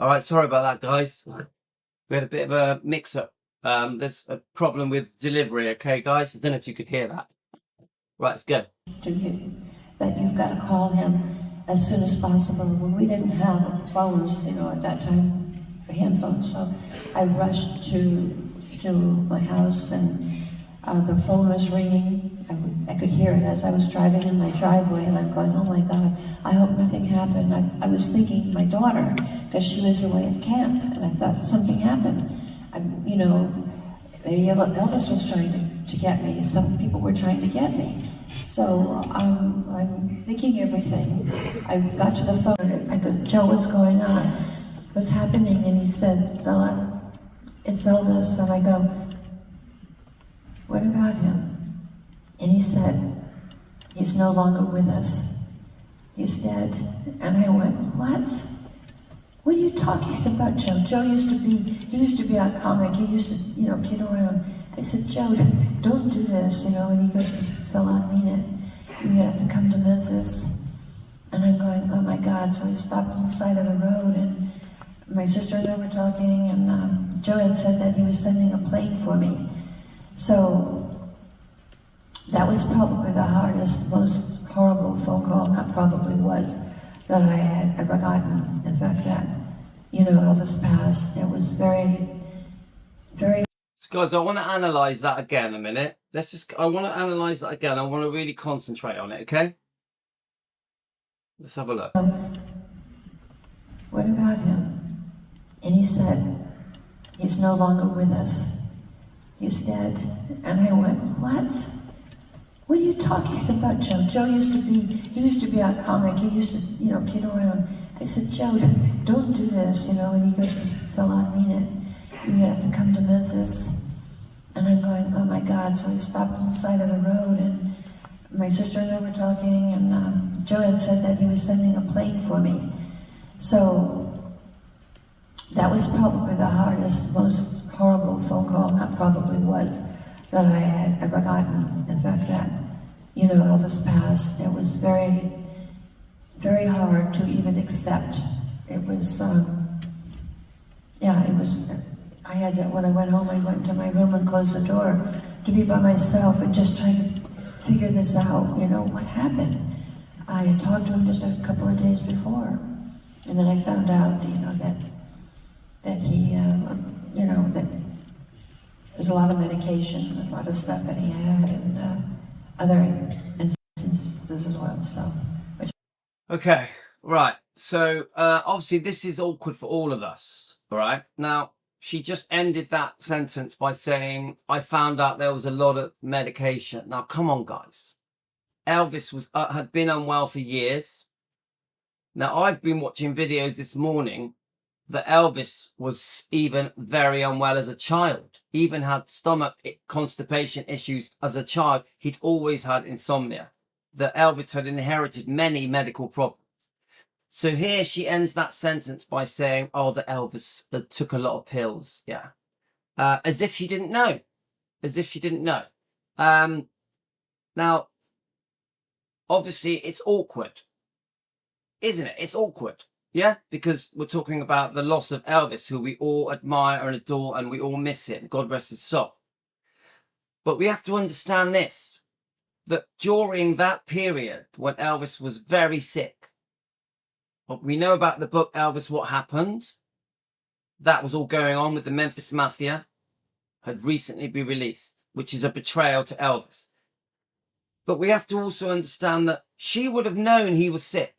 All right, sorry about that, guys. We had a bit of a mix-up. There's a problem with delivery, okay, guys? I don't know if you could hear that. Right, let's go. To you, that you've got to call him as soon as possible. Well, we didn't have phones, at that time, hand phones, so I rushed to my house, and the phone was ringing. I could hear it as I was driving in my driveway, and I'm going, oh my God, I hope nothing happened. I was thinking my daughter, because she was away at camp, and I thought something happened. Maybe Elvis was trying to get me. Some people were trying to get me. So I'm thinking everything. I got to the phone. I go, Joe, what's going on? What's happening? And he said, Zella, it's Elvis. And I go, what about him? And he said, he's no longer with us. He's dead. And I went, what? What are you talking about, Joe? Joe used to be our comic. He used to, kid around. I said, Joe, don't do this, and he goes, Priscilla, I mean it. You have to come to Memphis. And I'm going, oh my God. So I stopped on the side of the road, and my sister and I were talking, and Joe had said that he was sending a plane for me. So that was probably the hardest, most horrible phone call, not probably was, that I had ever gotten. In fact, that, Elvis passed. It was very, very... So guys, I want to analyse that again a minute. I want to analyse that again. I want to really concentrate on it, okay? Let's have a look. What about him? And he said, he's no longer with us. He's dead. And I went, what? What are you talking about, Joe? Joe used to be our comic. He used to, kid around. I said, Joe, don't do this, and he goes, Priscilla, I mean it. You have to come to Memphis. And I'm going, oh my God. So I stopped on the side of the road, and my sister and I were talking, and Joe had said that he was sending a plane for me. So that was probably the hardest, most horrible phone call, not probably was, that I had ever gotten. In fact, that, Elvis passed. It was very, very hard to even accept. It was, I had to, when I went home, I went to my room and closed the door to be by myself and just try to figure this out, what happened. I had talked to him just a couple of days before, and then I found out, that he, that there's a lot of medication, a lot of stuff that he had, and other instances as well, so. Okay, right. So, obviously this is awkward for all of us, all right? Now, she just ended that sentence by saying, I found out there was a lot of medication. Now, come on, guys. Elvis had been unwell for years. Now, I've been watching videos this morning that Elvis was even very unwell as a child. Even had stomach constipation issues as a child. He'd always had insomnia. That Elvis had inherited many medical problems. So here she ends that sentence by saying, oh, that Elvis took a lot of pills. Yeah. As if she didn't know. As if she didn't know. Now, obviously, it's awkward. Isn't it? It's awkward. Yeah? Because we're talking about the loss of Elvis, who we all admire and adore, and we all miss him. God rest his soul. But we have to understand this. That during that period, when Elvis was very sick, what we know about the book Elvis, What Happened, that was all going on with the Memphis Mafia, had recently been released, which is a betrayal to Elvis. But we have to also understand that she would have known he was sick.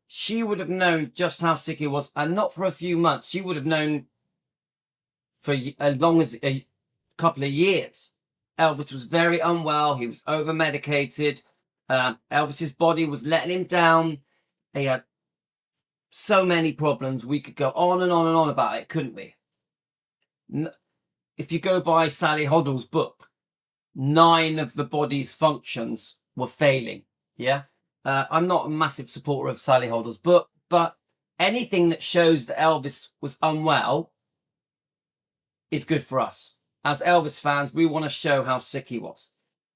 She would have known just how sick he was, and not for a few months. She would have known for as long as a couple of years. Elvis was very unwell. He was over-medicated. Elvis's body was letting him down. He had so many problems. We could go on and on and on about it, couldn't we? If you go by Sally Hoddle's book, 9 of the body's functions were failing. Yeah? I'm not a massive supporter of Sally Hoddle's book, but anything that shows that Elvis was unwell is good for us. As Elvis fans, we want to show how sick he was.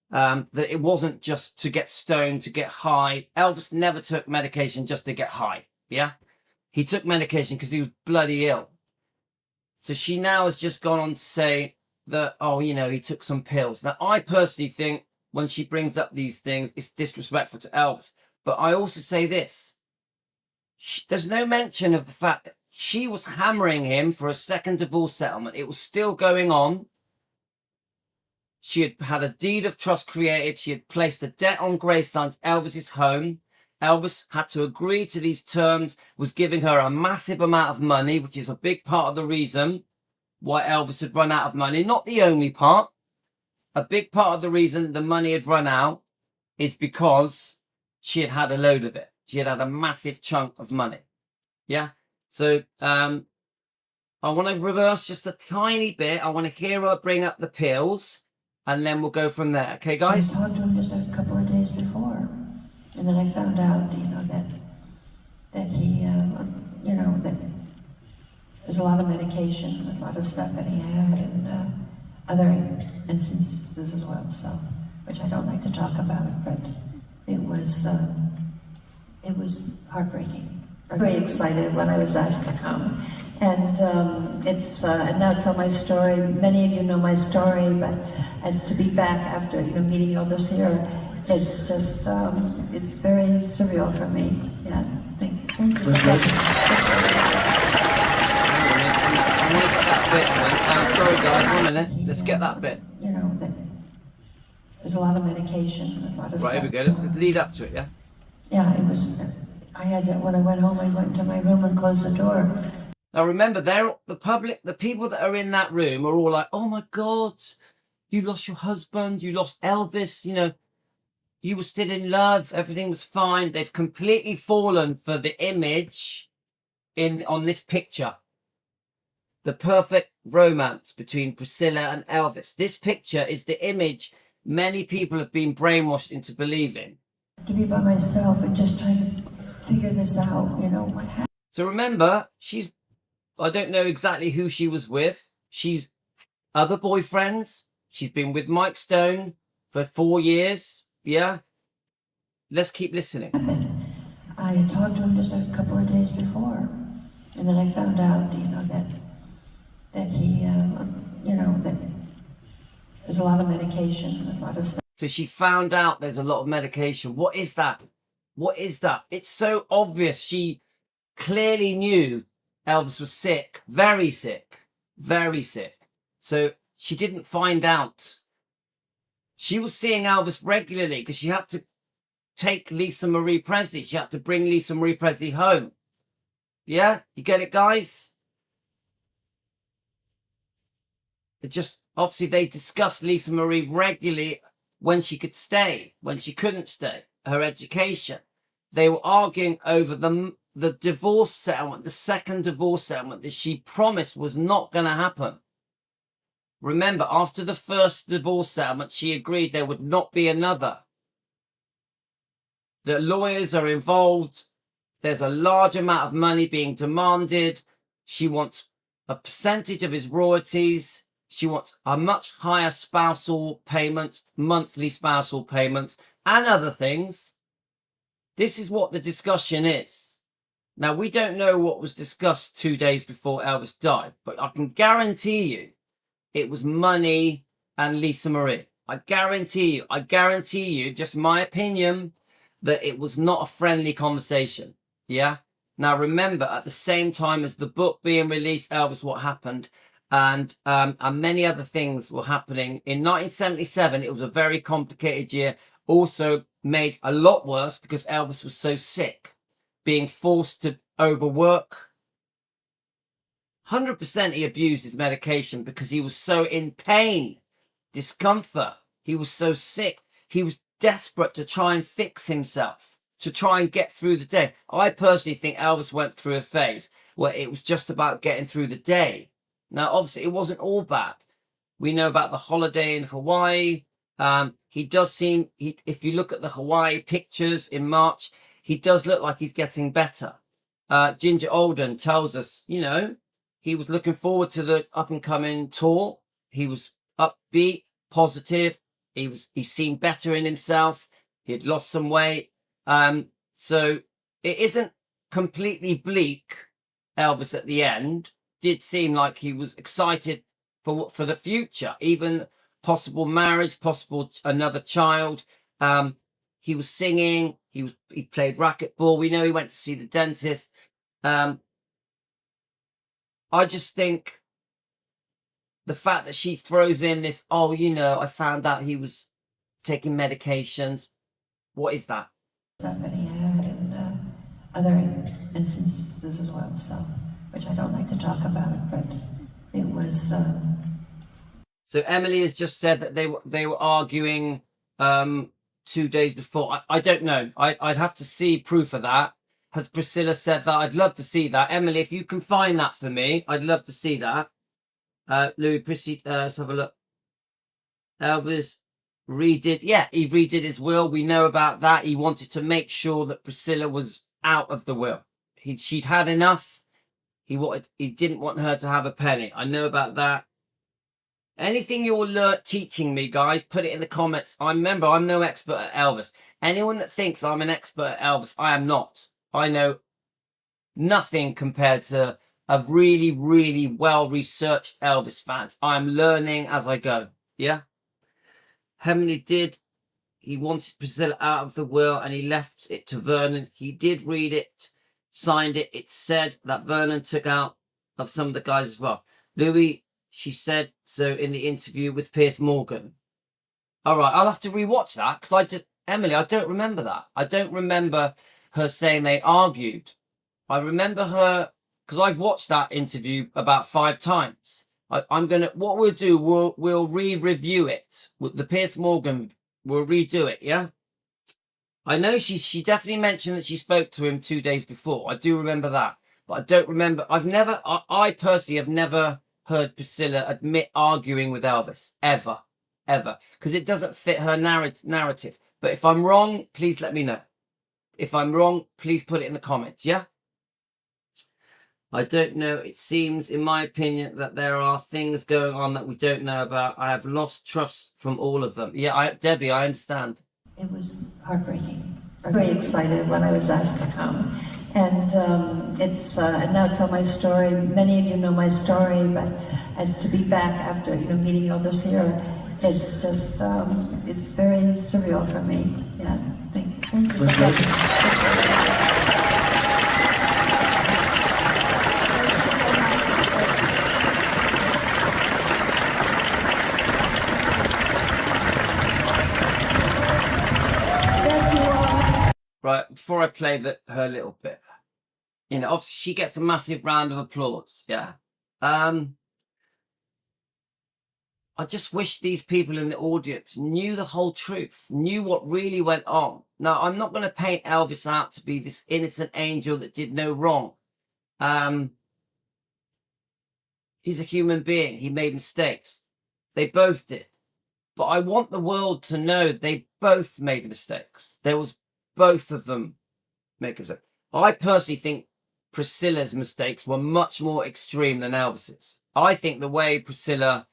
That it wasn't just to get stoned, to get high. Elvis never took medication just to get high. Yeah? he took medication because he was bloody ill. So she now has just gone on to say that, oh, you know, he took some pills. Now, I personally think when she brings up these things, it's disrespectful to Elvis. But I also say this. There's no mention of the fact that she was hammering him for a second divorce settlement. It was still going on. She had had a deed of trust created. She had placed a debt on Graceline's Elvis's home. Elvis had to agree to these terms, was giving her a massive amount of money, which is a big part of the reason why Elvis had run out of money. Not the only part. A big part of the reason the money had run out is because she had had a load of it. She had had a massive chunk of money. Yeah. So, I want to reverse just a tiny bit. I want to hear her bring up the pills and then we'll go from there. Okay, guys? I talked to him just a couple of days before. And then I found out, you know, that he, you know, that there's a lot of medication, a lot of stuff that he had, and other instances as well. So, which I don't like to talk about, but it was heartbreaking. Very excited when I was asked to come, and and now tell my story. Many of you know my story, but and to be back after meeting Elvis here. It's just, it's very surreal for me. Yeah, thank you. I want to get that bit. Sorry guys, 1 minute. Let's get that bit. You know, that there's a lot of medication, a lot of stuff. Right, here we go. Let's lead up to it, yeah? Yeah, it was, when I went home, I went to my room and closed the door. Now remember, the people that are in that room are all like, oh my God, you lost your husband, you lost Elvis, you know. You were still in love. Everything was fine. They've completely fallen for the image on this picture. The perfect romance between Priscilla and Elvis. This picture is the image many people have been brainwashed into believing. To be by myself and just trying to figure this out, what happened. So remember, I don't know exactly who she was with. She's other boyfriends. She's been with Mike Stone for 4 years. Yeah, let's keep listening. I had talked to him just a couple of days before, and then I found out, that he, that there's a lot of medication, a lot of stuff. So she found out there's a lot of medication. What is that? What is that? It's so obvious. She clearly knew Elvis was sick, very sick, very sick. So she didn't find out. She was seeing Elvis regularly because she had to take Lisa Marie Presley. She had to bring Lisa Marie Presley home. Yeah? You get it, guys? Obviously, they discussed Lisa Marie regularly when she could stay, when she couldn't stay, her education. They were arguing over the divorce settlement, the second divorce settlement that she promised was not going to happen. Remember, after the first divorce settlement, she agreed there would not be another. The lawyers are involved. There's a large amount of money being demanded. She wants a percentage of his royalties. She wants a much higher spousal payments, monthly spousal payments, and other things. This is what the discussion is. Now, we don't know what was discussed 2 days before Elvis died, but I can guarantee you, it was money and Lisa Marie. I guarantee you, just my opinion, that it was not a friendly conversation. Yeah? Now remember, at the same time as the book being released, Elvis, What Happened, and many other things were happening. In 1977, it was a very complicated year. Also made a lot worse because Elvis was so sick, being forced to overwork. 100% he abused his medication because he was so in pain, discomfort. He was so sick. He was desperate to try and fix himself, to try and get through the day. I personally think Elvis went through a phase where it was just about getting through the day. Now, obviously, it wasn't all bad. We know about the holiday in Hawaii. He does seem, if you look at the Hawaii pictures in March, he does look like he's getting better. Ginger Alden tells us, he was looking forward to the up-and-coming tour. He was upbeat, positive. He seemed better in himself. He had lost some weight. So it isn't completely bleak Elvis at the end did seem like he was excited for the future, even possible marriage, possible another child. He was singing. He played racquetball. We know he went to see the dentist. I just think the fact that she throws in this, oh, you know, I found out he was taking medications. What is that? That he had in other instances as well, so, which I don't like to talk about, but it was. So Emily has just said that they were arguing 2 days before. I don't know. I'd have to see proof of that. Has Priscilla said that? I'd love to see that. Emily, if you can find that for me, I'd love to see that. Louis, Prissy, let's have a look. Elvis redid. Yeah, he redid his will. We know about that. He wanted to make sure that Priscilla was out of the will. She'd had enough. He didn't want her to have a penny. I know about that. Anything you're teaching me, guys, put it in the comments. Remember, I'm no expert at Elvis. Anyone that thinks I'm an expert at Elvis, I am not. I know nothing compared to a really, really well-researched Elvis fan. I'm learning as I go. Yeah? Emily did. He wanted Priscilla out of the will and he left it to Vernon. He did read it, signed it. It said that Vernon took out of some of the guys as well. Louis, she said so in the interview with Piers Morgan. All right, I'll have to rewatch that because Emily, I don't remember that. I don't remember her saying they argued. I remember her because I've watched that interview about 5 times. What we'll do, we'll re-review it with the Piers Morgan. We'll redo it, yeah. I know she definitely mentioned that she spoke to him 2 days before. I do remember that, but I don't remember. I personally have never heard Priscilla admit arguing with Elvis ever, because it doesn't fit her narrative. But if I'm wrong, please let me know. If I'm wrong, please put it in the comments. Yeah. I don't know. It seems, in my opinion, that there are things going on that we don't know about. I have lost trust from all of them. Yeah, Debbie, I understand. It was heartbreaking. Very excited when I was asked to come. And and now tell my story. Many of you know my story, but to be back after meeting Elvis here, it's just it's very surreal for me. Yeah, thank you. Right, before I play her little bit, obviously she gets a massive round of applause. Yeah. I just wish these people in the audience knew the whole truth, knew what really went on. Now, I'm not going to paint Elvis out to be this innocent angel that did no wrong. He's a human being. He made mistakes. They both did. But I want the world to know they both made mistakes. There was both of them make a mistake. I personally think Priscilla's mistakes were much more extreme than Elvis's. I think the way Priscilla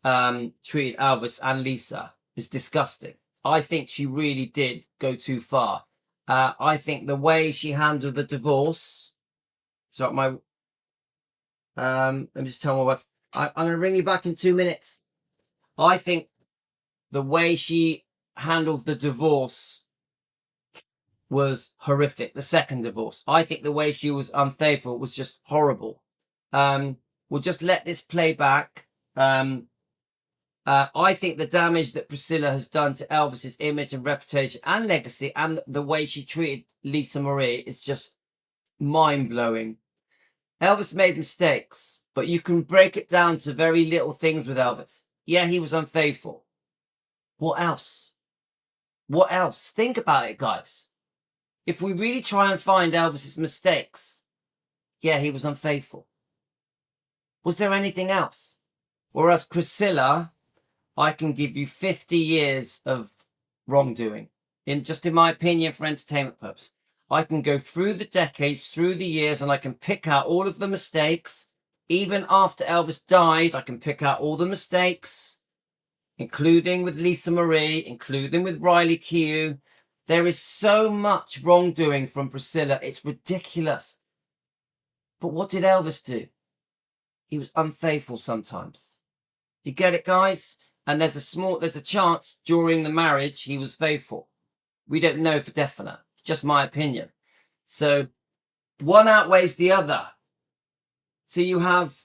treated Elvis and Lisa is disgusting. I think she really did go too far. I think the way she handled the divorce. So let me just tell my wife. I'm going to ring you back in 2 minutes. I think the way she handled the divorce was horrific. The second divorce. I think the way she was unfaithful was just horrible. We'll just let this play back. I think the damage that Priscilla has done to Elvis's image and reputation and legacy and the way she treated Lisa Marie is just mind-blowing. Elvis made mistakes, but you can break it down to very little things with Elvis. Yeah, he was unfaithful. What else? What else? Think about it, guys. If we really try and find Elvis's mistakes, yeah, he was unfaithful. Was there anything else? Whereas Priscilla, I can give you 50 years of wrongdoing. In my opinion, for entertainment purpose. I can go through the decades, through the years, and I can pick out all of the mistakes. Even after Elvis died, I can pick out all the mistakes, including with Lisa Marie, including with Riley Keough. There is so much wrongdoing from Priscilla. It's ridiculous. But what did Elvis do? He was unfaithful sometimes. You get it, guys? And there's a chance during the marriage he was faithful. We don't know for definite. It's just my opinion. So one outweighs the other. So you have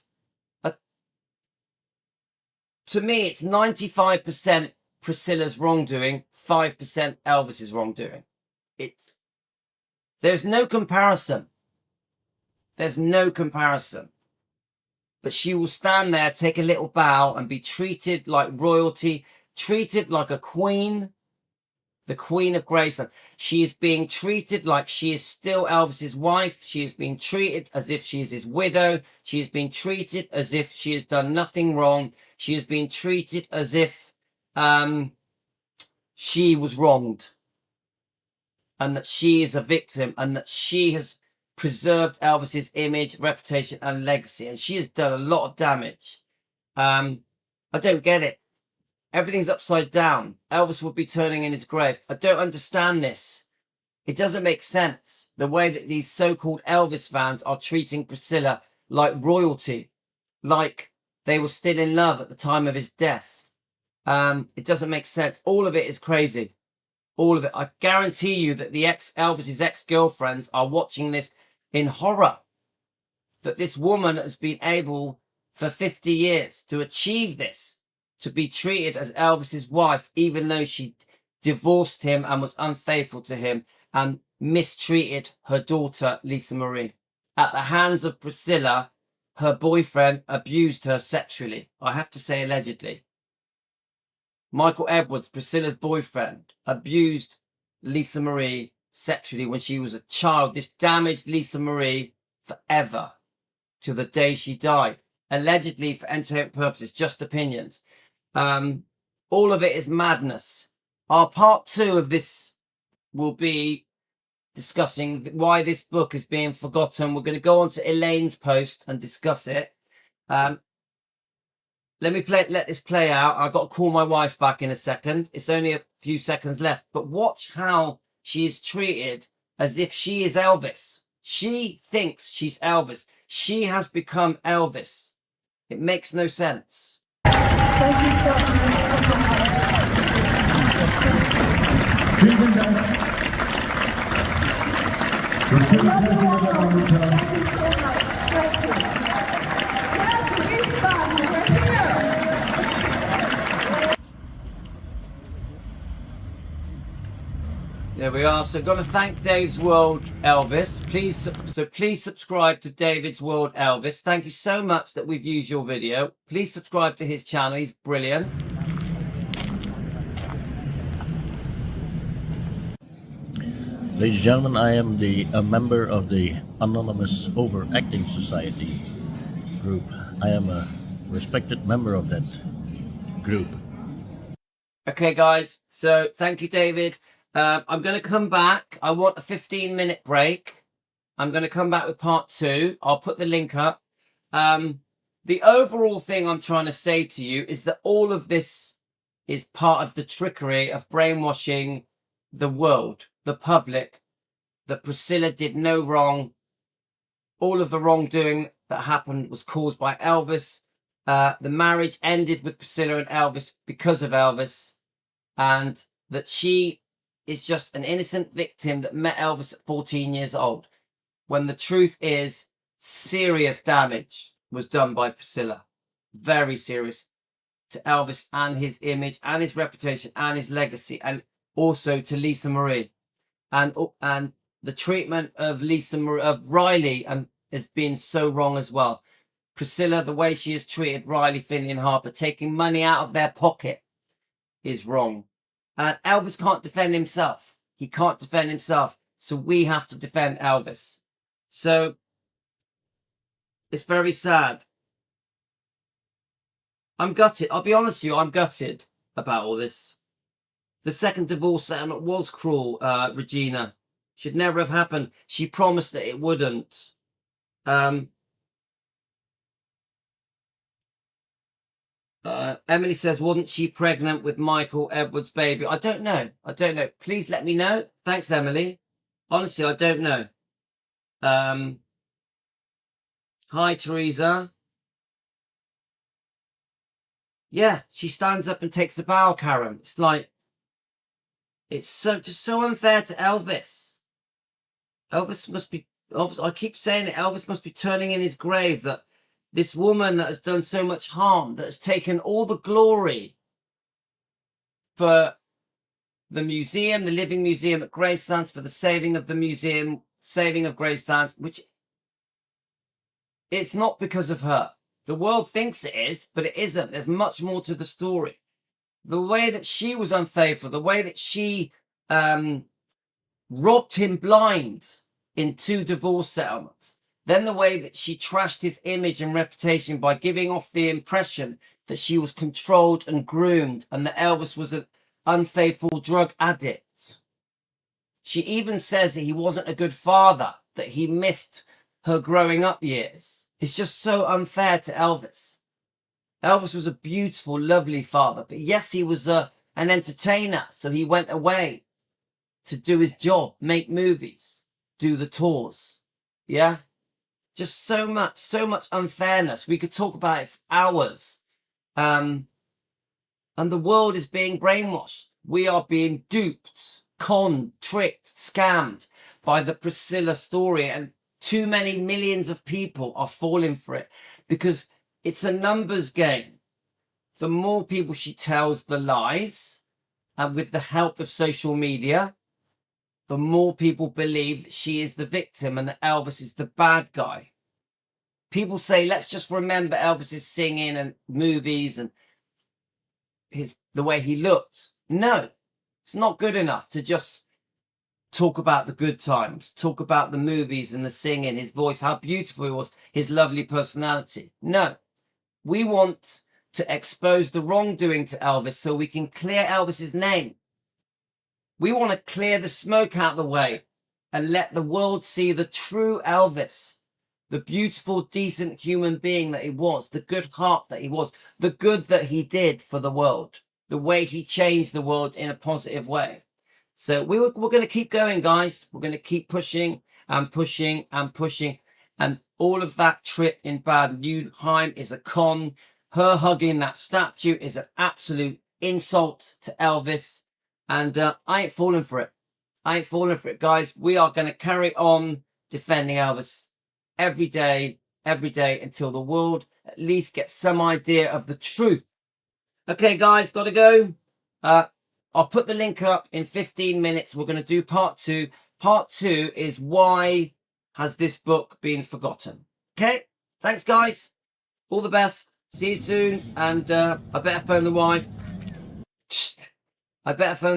to me, it's 95% Priscilla's wrongdoing, 5% Elvis's wrongdoing. There's no comparison. There's no comparison. But she will stand there, take a little bow, and be treated like royalty, treated like a queen, the Queen of Graceland. She is being treated like she is still Elvis's wife. She is being treated as if she is his widow. She is being treated as if she has done nothing wrong. She is being treated as if she was wronged, and that she is a victim, and that she has preserved Elvis's image, reputation, and legacy. And she has done a lot of damage. I don't get it. Everything's upside down. Elvis would be turning in his grave. I don't understand this. It doesn't make sense. The way that these so-called Elvis fans are treating Priscilla like royalty, like they were still in love at the time of his death. It doesn't make sense. All of it is crazy. All of it. I guarantee you that Elvis's ex-girlfriends are watching this in horror. That this woman has been able for 50 years to achieve this, to be treated as Elvis's wife, even though she divorced him and was unfaithful to him and mistreated her daughter, Lisa Marie. At the hands of Priscilla, her boyfriend abused her sexually. I have to say allegedly. Michael Edwards, Priscilla's boyfriend, abused Lisa Marie sexually when she was a child. This damaged Lisa Marie forever till the day she died. Allegedly for entertainment purposes, just opinions. All of it is madness. Our part 2 of this will be discussing why this book is being forgotten. We're going to go on to Elaine's post and discuss it. Let this play out. I've got to call my wife back in a second. It's only a few seconds left. But watch how she is treated as if she is Elvis. She thinks she's Elvis. She has become Elvis. It makes no sense. Thank you so There we are. So got to thank Dave's World Elvis. Please subscribe to David's World Elvis. Thank you so much that we've used your video. Please subscribe to his channel. He's brilliant. Ladies and gentlemen, I am a member of the Anonymous Overacting Society group. I am a respected member of that group. Okay, guys. So thank you, David. I'm going to come back. I want a 15-minute break. I'm going to come back with part 2. I'll put the link up. The overall thing I'm trying to say to you is that all of this is part of the trickery of brainwashing the world, the public, that Priscilla did no wrong. All of the wrongdoing that happened was caused by Elvis. The marriage ended with Priscilla and Elvis because of Elvis. And that she is just an innocent victim that met Elvis at 14 years old, when the truth is serious damage was done by Priscilla. Very serious to Elvis and his image and his reputation and his legacy, and also to Lisa Marie. And the treatment of Riley has been so wrong as well. Priscilla, the way she has treated Riley, Finley and Harper, taking money out of their pocket, is wrong. And Elvis can't defend himself. He can't defend himself. So we have to defend Elvis. So it's very sad. I'm gutted. I'll be honest with you, I'm gutted about all this. The second divorce settlement was cruel, Regina. Should never have happened. She promised that it wouldn't. Emily says, wasn't she pregnant with Michael Edwards' baby? I don't know. Please let me know. Thanks, Emily. Honestly, I don't know. Hi, Teresa. Yeah, she stands up and takes a bow, Karen. It's like, it's just so unfair to Elvis. Elvis must be, I keep saying it, Elvis must be turning in his grave, that this woman that has done so much harm, that has taken all the glory for the museum, the Living Museum at Gracelands, for the saving of the museum, saving of Gracelands, which it's not because of her. The world thinks it is, but it isn't. There's much more to the story. The way that she was unfaithful, the way that she robbed him blind in 2 divorce settlements, then the way that she trashed his image and reputation by giving off the impression that she was controlled and groomed and that Elvis was an unfaithful drug addict. She even says that he wasn't a good father, that he missed her growing up years. It's just so unfair to Elvis. Elvis was a beautiful, lovely father, but yes, he was an entertainer, so he went away to do his job, make movies, do the tours. Yeah? Just so much unfairness. We could talk about it for hours. And the world is being brainwashed. We are being duped, conned, tricked, scammed by the Priscilla story, and too many millions of people are falling for it because it's a numbers game. The more people she tells the lies, and with the help of social media, the more people believe that she is the victim and that Elvis is the bad guy. People say, let's just remember Elvis's singing and movies and the way he looked. No, it's not good enough to just talk about the good times, talk about the movies and the singing, his voice, how beautiful he was, his lovely personality. No, we want to expose the wrongdoing to Elvis so we can clear Elvis's name. We want to clear the smoke out of the way and let the world see the true Elvis, the beautiful, decent human being that he was, the good heart that he was, the good that he did for the world, the way he changed the world in a positive way. So we're going to keep going, guys. We're going to keep pushing and pushing and pushing. And all of that trip in Bad Nauheim is a con. Her hugging that statue is an absolute insult to Elvis. And I ain't falling for it. I ain't falling for it, guys. We are going to carry on defending Elvis every day until the world at least gets some idea of the truth. Okay, guys, got to go. I'll put the link up in 15 minutes. We're going to do part 2. Part 2 is why has this book been forgotten? Okay, thanks, guys. All the best. See you soon. And I better phone the wife. I better phone